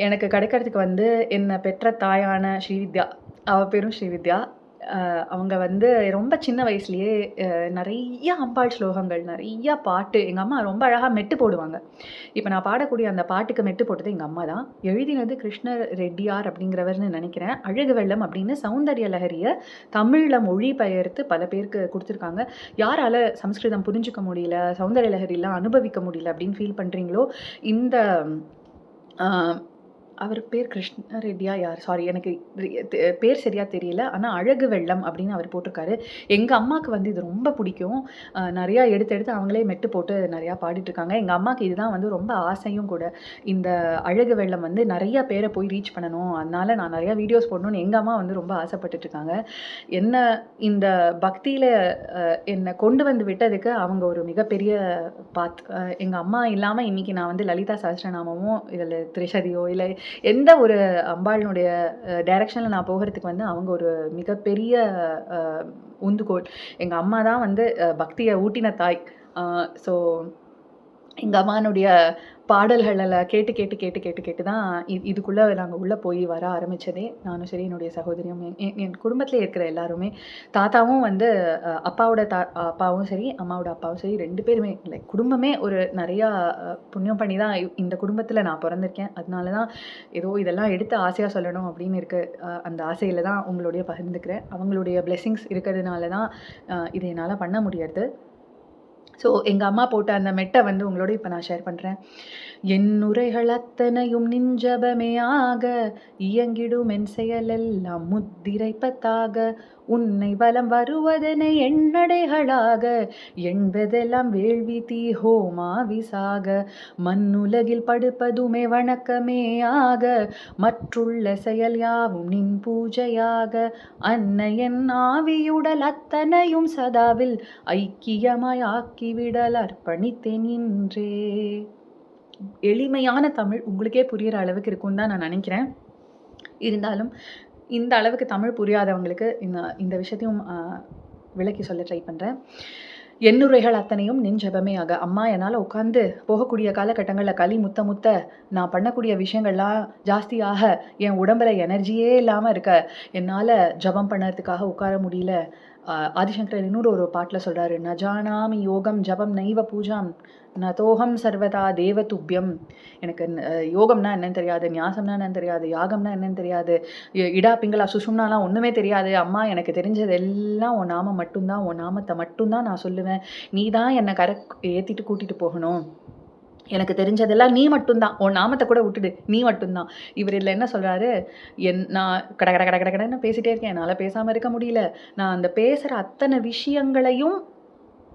எனக்கு கிடைக்கிறதுக்கு வந்து என்ன பெற்ற தாயான ஸ்ரீவித்யா, அவ பேரும் ஸ்ரீவித்யா. அவங்க வந்து ரொம்ப சின்ன வயசுலயே நெறைய அம்பாள் ஸ்லோகங்கள், நெறைய பாட்டு எங்க அம்மா ரொம்ப அழகா மெட்டு போடுவாங்க. இப்ப நான் பாடக்கூடிய அந்த பாட்டுக்கு மெட்டு போட்டது எங்க அம்மா தான். எழுதினது கிருஷ்ண ரெட்டியார் அப்படிங்கிறவர்ன்னு நெனைக்கிறேன். அழகு வெள்ளம் அப்படின்னு சௌந்தர்ய லஹரிய தமிழ்ல மொழிபெயர்த்து பல பேருக்கு குடுத்துருக்காங்க. யாரால சமஸ்கிருதம் புரிஞ்சுக்க முடியல, சௌந்தர்ய லஹரிலாம் அனுபவிக்க முடியல அப்படின்னு ஃபீல் பண்றீங்களோ, இந்த அ அவர் பேர் கிருஷ்ண ரெட்டியா யார்? சாரி எனக்கு பேர் சரியா தெரியல. ஆனா அழகு வெள்ளம் அப்படின்னு அவர் போட்டிருக்காரு. எங்க அம்மாக்கு வந்து இது ரொம்ப பிடிக்கும். நெறையா எடுத்து எடுத்து அவங்களே மெட்டு போட்டு நெறையா பாடிட்டுருக்காங்க. எங்க அம்மாக்கு இதுதான் வந்து ரொம்ப ஆசையும் கூட. இந்த அழகு வெள்ளம் வந்து நெறைய பேர போய் ரீச் பண்ணணும். அதனால நான் நெறையா வீடியோஸ் போடணும்னு எங்க அம்மா வந்து ரொம்ப ஆசைப்பட்டுட்டுருக்காங்க. என்ன இந்த பக்தியில என்ன கொண்டு வந்து விட்டதுக்கு அவங்க ஒரு மிகப்பெரிய பாத். எங்க அம்மா இல்லாம இன்னைக்கு நான் வந்து லலிதா சஹஸ்ரநாமமோ, இல்ல திரிஷதியோ, இல்ல எந்த ஒரு அம்பாளினுடைய டைரக்ஷன்ல நான் போகறதுக்கு வந்து அவங்க ஒரு மிகப்பெரிய அ உந்துகோல். எங்க அம்மா தான் வந்து பக்திய ஊட்டின தாய். ஸோ எங்க அம்மானுடைய பாடல்கள கேட்டு, கேட்டு, கேட்டு, கேட்டு, கேட்டு தான் இதுக்குள்ள நாங்க உள்ள போய் வர ஆரம்பிச்சதே. நானும் சரி, என்னுடைய சகோதரியும், என் குடும்பத்தில இருக்கிற எல்லாருமே. தாத்தாவும் வந்து அப்பாவோட அப்பாவும் சரி, அம்மாவோட அப்பாவும் சரி 2 பேருமே லைக் குடும்பமே ஒரு நெறையா புண்ணியம் பண்ணி தான் இந்த குடும்பத்தில நான் பொறந்திருக்கேன். அதனால தான் ஏதோ இதெல்லாம் எடுத்து ஆசையா சொல்லணும் அப்படின்னு இருக்கு. அந்த ஆசையில தான் உங்களோடயே பகிர்ந்துக்கிறேன். அவங்களுடைய பிளெஸிங்ஸ் இருக்கிறதுனால தான் இத என்னால பண்ண முடியறது. ஸோ எங்க அம்மா போட்ட அந்த மெட்ட வந்து உங்களோட இப்ப நான் ஷேர் பண்றேன். "எண்ணுரைகள் அத்தனையும் நின் ஜபமேயாக, இயங்கிடும் என் செயலெல்லாம் முத்திரைப்பத்தாக, உன்னை வலம் வருவதெனை எண்ணடைகளாக, எண்பதெல்லாம் வேள்வி தீஹோமாவிசாக, மண்ணுலகில் படுப்பதுமே வணக்கமேயாக, மற்றுள்ள செயல் யாவும் நின் பூஜையாக, அன்னையன் ஆவியுடல் அத்தனையும் சதாவில் ஐக்கியமாய் ஆக்கிவிடல் அர்ப்பணித்தேன் இன்றே." எளிமையான தமிழ் உங்களுக்கே புரியிற அளவுக்கு இருக்கும்னு தான் நான் நினைக்கிறேன். இருந்தாலும் இந்த அளவுக்கு தமிழ் புரியாதவங்களுக்கு இந்த விஷயத்தையும் விளக்கி சொல்ல ட்ரை பண்றேன். "எண்ணுரைகள் அத்தனையும் நின் ஜெபமேயாக." அம்மா என்னால உட்கார்ந்து போகக்கூடிய காலகட்டங்கள்ல களி முத்த முத்த நான் பண்ணக்கூடிய விஷயங்கள்லாம் ஜாஸ்தியாக, என் உடம்புல எனர்ஜியே இல்லாம இருக்க, என்னால ஜெபம் பண்ணறதுக்காக உட்கார முடியல. ஆதிசங்கரர் இன்னொரு ஒரு பாட்டுல சொல்றாரு, "ந ஜானாமி யோகம் ஜபம் நைவ பூஜாம், நதோஹம் சர்வதா தேவதுப்யம்." எனக்கு யோகம்னா என்னன்னு தெரியாது, ஞாசம்னா என்னன்னு தெரியாது, யாகம்னா என்னன்னு தெரியாது, இடா பிங்களா சுஷும்னாலாம் ஒண்ணுமே தெரியாது. அம்மா எனக்கு தெரிஞ்சது எல்லாம் உன் நாமம் மட்டும்தான், உன் நாமத்தை மட்டும்தான் நான் சொல்லுவேன். நீ தான் என்னை ஏத்திட்டு கூட்டிட்டு போகணும். எனக்கு தெரிஞ்சதெல்லாம் நீ மட்டும்தான். உன் நாமத்தை கூட விட்டுடு, நீ மட்டும்தான். இவர் இதில் என்ன சொல்றாரு, நான் கட கட கட கட கடன்னு பேசிட்டே இருக்கேன். என்னால பேசாம இருக்க முடியல. நான் அந்த பேசுற அத்தனை விஷயங்களையும்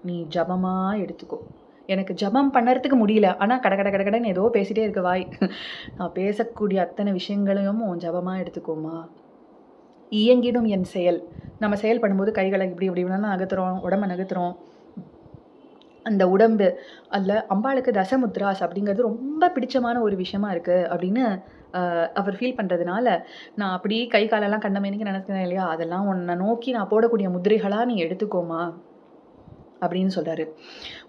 நீ ஜபமா எடுத்துக்கோ. எனக்கு ஜபம் பண்ணறதுக்கு முடியல. ஆனா கட கட கட கடன்னு ஏதோ பேசிட்டே இருக்கு வாய். நான் பேசக்கூடிய அத்தனை விஷயங்களையும் உன் ஜபமா எடுத்துக்கோமா. இயங்கிடும் என் செயல். நம்ம செயல் பண்ணும்போது கைகளை இப்படி இப்படி இப்படிலாம் நகர்த்துறோம், உடம்ப நகர்த்துறோம். அந்த உடம்பு அதில் அம்பாளுக்கு தசமுத்ராஸ் அப்படிங்கிறது ரொம்ப பிடிச்சமான ஒரு விஷயமா இருக்கு அப்படின்னு அவர் ஃபீல் பண்ணுறதுனால, நான் அப்படியே கை காலெல்லாம் கண்டமேனிக்கு நினைக்கிறேன் இல்லையா, அதெல்லாம் உன்னை நோக்கி நான் போடக்கூடிய முதிரைகளாக நீ எடுத்துக்கோமா அப்படின்னு சொல்றாரு.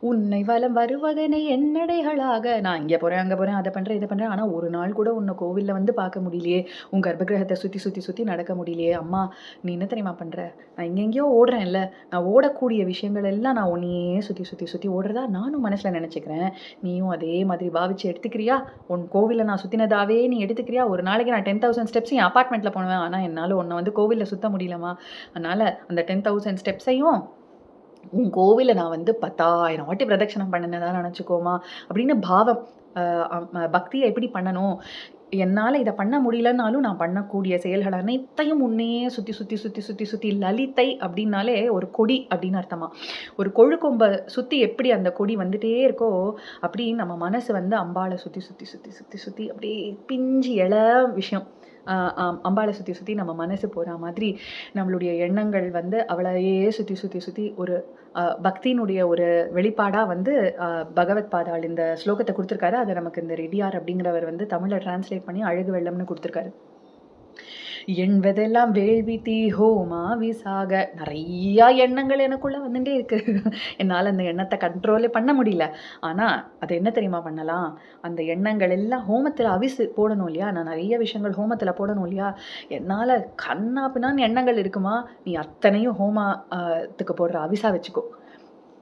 "உன்னை வலம் வருவதெனை எண்ணடைகளாக." நான் இங்கே போகிறேன், அங்கே போகிறேன், அதை பண்ணுறேன், இதை பண்ணுறேன். ஆனால் ஒரு நாள் கூட உன்னை கோவிலில் வந்து பார்க்க முடியலையே, உன் கர்ப்பகிரகத்தை சுற்றி சுற்றி சுற்றி நடக்க முடியலையே. அம்மா நீ என்ன தெரியுமா பண்ணுற, நான் எங்கெங்கேயோ ஓடுறேன்ல, நான் ஓடக்கூடிய விஷயங்கள் எல்லாம் நான் உன்னையே சுற்றி சுற்றி சுற்றி ஓடுறதா நானும் மனசில் நினச்சிக்கிறேன். நீயும் அதே மாதிரி பாவிச்சு எடுத்துக்கிறியா? உன் கோவிலில் நான் சுற்றினதாவே நீ எடுத்துக்கிறியா? ஒரு நாளைக்கு நான் 10,000 ஸ்டெப்ஸ் என் அப்பார்ட்மெண்ட்டில் போனேன். ஆனால் என்னால் உன்னை வந்து கோவிலில் சுற்ற முடியலம்மா. அதனால் அந்த 10,000 ஸ்டெப்ஸையும் உன் கோவில நான் வந்து 10,000 வாட்டி பிரதட்சணம் பண்ணினதா நினச்சிக்கோமா அப்படின்னு பாவம். பக்தியை எப்படி பண்ணணும், என்னால் இதை பண்ண முடியலன்னாலும் நான் பண்ணக்கூடிய செயல்கள் அனைத்தையும் உன்னையே சுற்றி சுற்றி சுற்றி சுற்றி சுற்றி. லலிதை அப்படின்னாலே ஒரு கொடி அப்படின்னு அர்த்தமா. ஒரு கொழுக்கொம்பை சுற்றி எப்படி அந்த கொடி வந்துட்டே இருக்கோ, அப்படி நம்ம மனசு வந்து அம்பாளை சுற்றி சுற்றி சுற்றி சுற்றி சுற்றி அப்படியே பிஞ்சு விஷயம். அம்பாளை சுற்றி சுற்றி நம்ம மனசு போகிற மாதிரி நம்மளுடைய எண்ணங்கள் வந்து அவளையே சுற்றி சுற்றி சுற்றி ஒரு பக்தியினுடைய ஒரு வெளிப்பாடாக வந்து பகவத் பாதாள் இந்த ஸ்லோகத்தை கொடுத்துருக்காரு. அதை நமக்கு இந்த ரெட்டியார் அப்படிங்கிறவர் வந்து தமிழில் டிரான்ஸ்லேட் பண்ணி அழகு வெள்ளம்னு கொடுத்துருக்காரு. "எண்பதெல்லாம் வேள்வி தீஹோமா விசாக." நிறையா எண்ணங்கள் எனக்குள்ளே வந்துட்டே இருக்கு. என்னால் அந்த எண்ணத்தை கண்ட்ரோலே பண்ண முடியல. ஆனால் அது என்ன தெரியுமா பண்ணலாம், அந்த எண்ணங்கள் எல்லாம் ஹோமத்தில் அவிசு போடணும் இல்லையா, நான் நிறைய விஷயங்கள் ஹோமத்தில் போடணும் இல்லையா, என்னால் கண்ணா பின்னான்னு எண்ணங்கள் இருக்குமா, நீ அத்தனையும் ஹோமத்துக்கு போடுற அவிசா வச்சுக்கோ.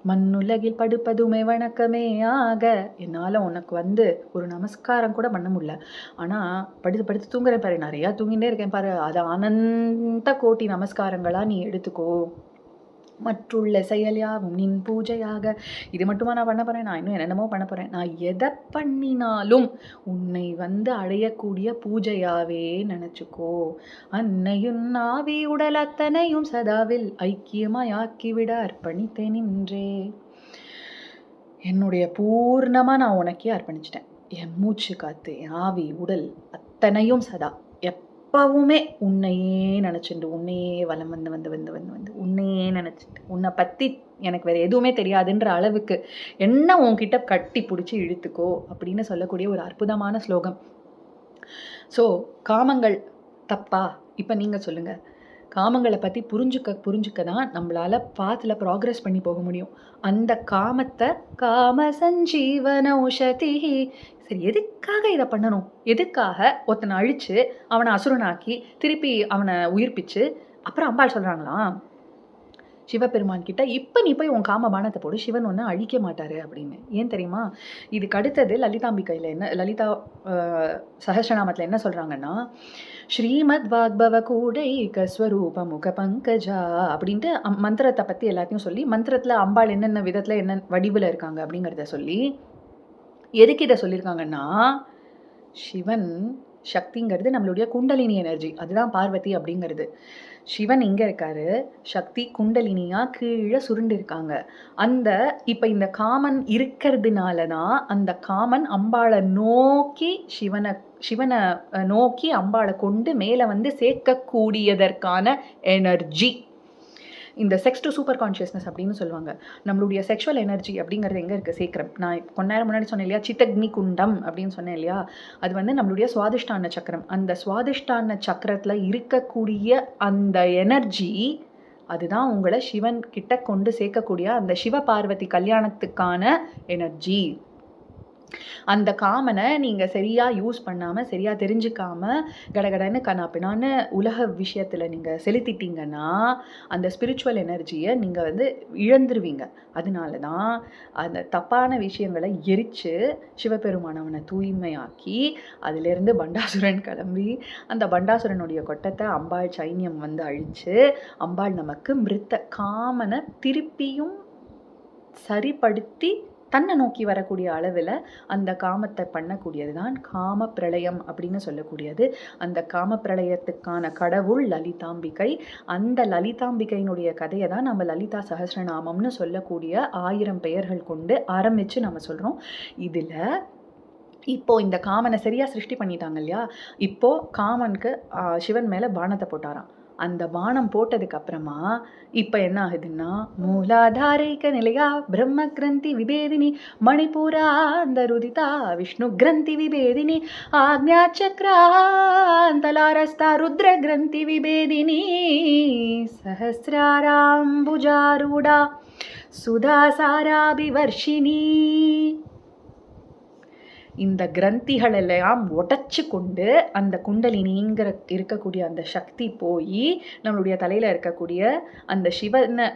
மண்ணுலகில் படுப்பதுமே வணக்கமே ஆக. என்னால் உனக்கு வந்து ஒரு நமஸ்காரம் கூட பண்ண முடியல. ஆனால் படுத்து படுத்து தூங்குறேன் பாரு, நிறையா தூங்கிட்டே இருக்கேன் பாரு, அது அனந்த கோட்டி நமஸ்காரங்களாக நீ எடுத்துக்கோ. மற்றுள்ள செயல் யாவும் நின் பூஜையாக. இது மட்டுமா நான் பண்ண போகிறேன்? நான் இன்னும் என்னென்னமோ பண்ண போகிறேன். நான் எதை பண்ணினாலும் உன்னை வந்து அடையக்கூடிய பூஜையாவே நினச்சிக்கோ. அன்னையும் நாவி உடல் அத்தனையும் சதாவில் ஐக்கியமாய் ஆக்கிவிட அர்ப்பணித்தே நின்றே. என்னுடைய பூர்ணமாக நான் உனக்கே அர்ப்பணிச்சிட்டேன். என் மூச்சு காத்து, என் ஆவி, உடல் அத்தனையும் சதா எப்பவுமே உன்னையே நினச்சிட்டு, உன்னையே வலம் வந்து வந்து வந்து வந்து வந்து உன்னையே நினச்சிட்டு, உன்னை பற்றி எனக்கு வேறு எதுவுமே தெரியாதுன்ற அளவுக்கு என்ன உன்கிட்ட கட்டி பிடிச்சி இழுத்துக்கோ அப்படின்னு சொல்லக்கூடிய ஒரு அற்புதமான ஸ்லோகம். ஸோ காமங்கள் தப்பா? இப்போ நீங்கள் சொல்லுங்கள். காமங்களை பற்றி புரிஞ்சுக்க தான் நம்மளால் பாத்தில் ப்ராக்ரெஸ் பண்ணி போக முடியும். அந்த காமத்தை காம சஞ்சீவன உஷதி. சரி, எதுக்காக இதை பண்ணணும்? எதுக்காக ஒருத்தனை அழித்து அவனை அசுரனாக்கி திருப்பி அவனை உயிர்ப்பிச்சு அப்புறம் அம்பாள் சொல்கிறாங்களாம் சிவபெருமான் கிட்ட, இப்போ நீ போய் உன் காம பானத்தை போடு, சிவன் ஒன்று அழிக்க மாட்டாரு அப்படின்னு. ஏன் தெரியுமா? இதுக்கு அடுத்தது லலிதாம்பிகையில் என்ன, லலிதா சஹஸ்ரநாமத்தில் என்ன சொல்கிறாங்கன்னா, ஸ்ரீமத் வாக்பவ கூடை கஸ்வரூப முக பங்கஜா அப்படின்ட்டு மந்திரத்தை பற்றி எல்லாத்தையும் சொல்லி, மந்திரத்தில் அம்பாள் என்னென்ன விதத்தில் என்ன வடிவில் இருக்காங்க அப்படிங்கிறத சொல்லி, எதுக்கு இதை சொல்லியிருக்காங்கன்னா, சிவன் சக்திங்கிறது நம்மளுடைய குண்டலினி எனர்ஜி, அதுதான் பார்வதி அப்படிங்கிறது. சிவன் இங்கே இருக்காரு, சக்தி குண்டலினியாக கீழே சுருண்டு இருக்காங்க. அந்த இப்போ இந்த காமன் இருக்கிறதுனால தான் அந்த காமன் அம்பாளை நோக்கி சிவனை நோக்கி அம்பாளை கொண்டு மேலே வந்து சேர்க்கக்கூடியதற்கான எனர்ஜி. இந்த செக்ஸ் டு சூப்பர் கான்ஷியஸ்னஸ் அப்படின்னு சொல்லுவாங்க. நம்மளுடைய செக்ஷுவல் எனர்ஜி அப்படிங்கிறது எங்கே இருக்குது? சேக்கிரம். நான் கொஞ்ச நேரம் முன்னாடி சொன்னேன் இல்லையா, சித்தக்னி குண்டம் அப்படின்னு சொன்னேன் இல்லையா, அது வந்து நம்மளுடைய சுவாதிஷ்டான சக்கரம். அந்த சுவாதிஷ்டான சக்கரத்தில் இருக்கக்கூடிய அந்த எனர்ஜி, அதுதான் உங்களை சிவன் கிட்ட கொண்டு சேர்க்கக்கூடிய அந்த சிவ பார்வதி கல்யாணத்துக்கான எனர்ஜி. அந்த காமனை நீங்கள் சரியாக யூஸ் பண்ணாமல், சரியாக தெரிஞ்சுக்காமல், கடகடன்னு கண்ணாப்பினான்னு உலக விஷயத்தில் நீங்கள் செலுத்திட்டீங்கன்னா அந்த ஸ்பிரிச்சுவல் எனர்ஜியை நீங்கள் வந்து இழந்துருவீங்க. அதனால தான் அந்த தப்பான விஷயங்களை எரித்து சிவபெருமான் அவனை தூய்மையாக்கி அதிலேருந்து பண்டாசுரன் கிளம்பி அந்த பண்டாசுரனுடைய கொட்டத்தை அம்பாள் சைன்யம் வந்து அழித்து அம்பாள் நமக்கு மிருத்த காமனை திருப்பியும் சரிப்படுத்தி தன்னை நோக்கி வரக்கூடிய அளவில் அந்த காமத்தை பண்ணக்கூடியது தான் காம பிரளயம் அப்படின்னு சொல்லக்கூடியது. அந்த காம பிரளயத்துக்கான கடவுள் லலிதாம்பிகை. அந்த லலிதாம்பிகையினுடைய கதையை தான் நம்ம லலிதா சஹஸ்ரநாமம்னு சொல்லக்கூடிய 1000 பெயர்கள் கொண்டு ஆரம்பித்து நம்ம சொல்கிறோம். இதில் இப்போது இந்த காமனை சரியாக சிருஷ்டி பண்ணிட்டாங்க இல்லையா, இப்போது காமனுக்கு சிவன் மேலே பானத்தை போட்டாராம். அந்த பானம் போட்டதுக்கு அப்புறமா இப்போ என்ன ஆகுதுன்னா, மூலாதாரிக நிலையா பிரம்ம கிரந்தி விபேதினி மணிபூராந்த ருதிதா விஷ்ணு கிரந்தி விபேதினி ஆக்ஞா சக்ராந்தலாரஸ்தா ருத்ர கிரந்தி விபேதினி சஹஸ்ராராம்புஜாரூடா சுதாசாராபிவர்ஷினி. இந்த கிரந்திகள் எல்லாம் உடச்சி கொண்டு அந்த குண்டலினிங்கிற இருக்கக்கூடிய அந்த சக்தி போய் நம்மளுடைய தலையில் இருக்கக்கூடிய அந்த சிவன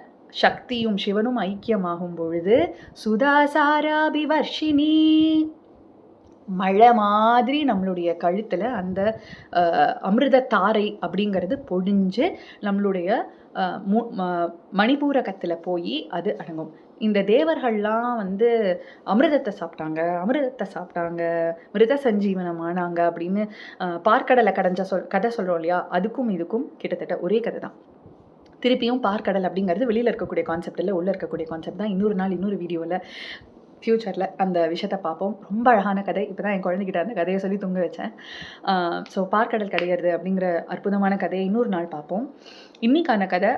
சக்தியும் சிவனும் ஐக்கியமாகும் பொழுது சுதாசாராபிவர்ஷினி, மழை மாதிரி நம்மளுடைய கழுத்தில் அந்த அமிர்த தாரை அப்படிங்கிறது பொழிஞ்சு நம்மளுடைய மணிபூரகத்தில் போய் அது அடங்கும். இந்த தேவர்கள்லாம் வந்து அமிர்தத்தை சாப்பிட்டாங்க, மிருத சஞ்சீவனம் ஆனாங்க அப்படின்னு பார்க்கடலை கடைஞ்ச கதை சொல்கிறோம் இல்லையா, அதுக்கும் இதுக்கும் கிட்டத்தட்ட ஒரே கதை தான். திருப்பியும் பார்க்கடல் அப்படிங்கிறது வெளியில் இருக்கக்கூடிய கான்செப்ட் இல்லை, உள்ளே இருக்கக்கூடிய கான்செப்ட் தான். இன்னொரு நாள் இன்னொரு வீடியோவில் ஃப்யூச்சரில் அந்த விஷயத்தை பார்ப்போம். ரொம்ப அழகான கதை. இப்போ தான் என் குழந்தைகிட்ட அந்த கதையை சொல்லி தூங்க வச்சேன். ஸோ பார்க்கடல் கிடையாது அப்படிங்கிற அற்புதமான கதையை இன்னொரு நாள் பார்ப்போம். இன்றைக்கான கதை,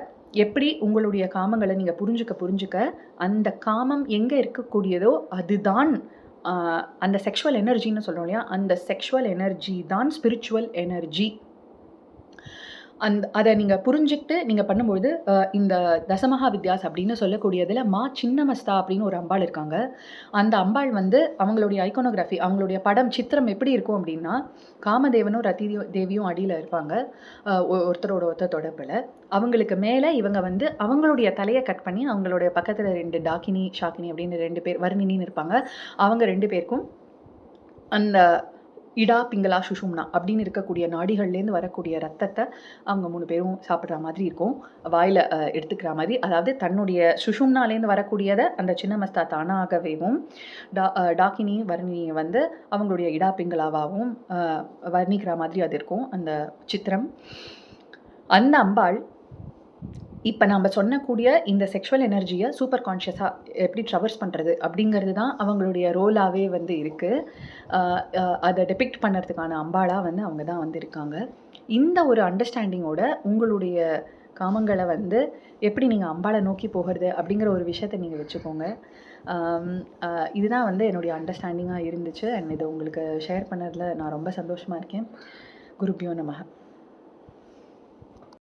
எப்படி உங்களுடைய காமங்களை நீங்கள் புரிஞ்சுக்க அந்த காமம் எங்கே இருக்கக்கூடியதோ அதுதான் அந்த செக்ஷுவல் எனர்ஜின்னு சொல்கிறோம் இல்லையா, அந்த செக்ஷுவல் எனர்ஜி தான் ஸ்பிரிச்சுவல் எனர்ஜி. அதை நீங்கள் புரிஞ்சுக்கிட்டு நீங்கள் பண்ணும்போது இந்த தசமகா வித்யாஸ் அப்படின்னு சொல்லக்கூடியதில் சின்னமஸ்தா அப்படின்னு ஒரு அம்பாள் இருக்காங்க. அந்த அம்பாள் வந்து அவங்களுடைய ஐகோனோகிராஃபி, அவங்களுடைய படம் சித்திரம் எப்படி இருக்கும் அப்படின்னா, காமதேவனும் ரதி தேவியும் அடியில் இருப்பாங்க ஒருத்தரோட ஒருத்தர் தொடர்பில். அவங்களுக்கு மேலே இவங்க வந்து அவங்களுடைய தலையை கட் பண்ணி அவங்களுடைய பக்கத்தில் 2 டாக்கினி ஷாக்கினி அப்படின்னு 2 பேர் வர்ணினின்னு இருப்பாங்க. அவங்க 2 பேருக்கும் அந்த இடா, பிங்களா, சுஷும்னா அப்படின்னு இருக்கக்கூடிய நாடிகள்லேருந்து வரக்கூடிய ரத்தத்த அவங்க 3 பேரும் சாப்பிடுற மாதிரி இருக்கும். வாயில எடுத்துக்கிற மாதிரி. அதாவது தன்னுடைய சுஷும்னாலேருந்து வரக்கூடியத அந்த சின்னமஸ்தா தானாகவேவும், டாகினி, வர்ணினி வந்து அவங்களுடைய இடா, பிங்களாவாவும் வர்ணிக்கிற மாதிரி அது இருக்கும் அந்த சித்திரம். அந்த அம்பாள் இப்ப நாம சொன்னக்கூடிய இந்த செக்ஷுவல் எனர்ஜிய சூப்பர் கான்ஷியஸா எப்படி ட்ராவர்ஸ் பண்றது அப்படிங்கிறது தான் அவங்களுடைய ரோலாவே வந்து இருக்கு. அத டெபிக்ட் பண்ணறதுக்கான அம்பாளா வந்து அவங்க தான் வந்து இருக்காங்க. இந்த ஒரு அண்டர்ஸ்டாண்டிங்கோட உங்களுடைய காமங்கள வந்து எப்படி நீங்க அம்பாள நோக்கி போகுறது அப்படிங்கிற ஒரு விஷயத்த நீங்க வச்சுக்கோங்க. ஆம், இதுதான் வந்து என்னுடைய அண்டர்ஸ்டாண்டிங்கா இருந்துச்சு. அண்ட் இத உங்களுக்கு ஷேர் பண்ணதுல நான் ரொம்ப சந்தோஷமா இருக்கேன். குருபியோ நமஹ.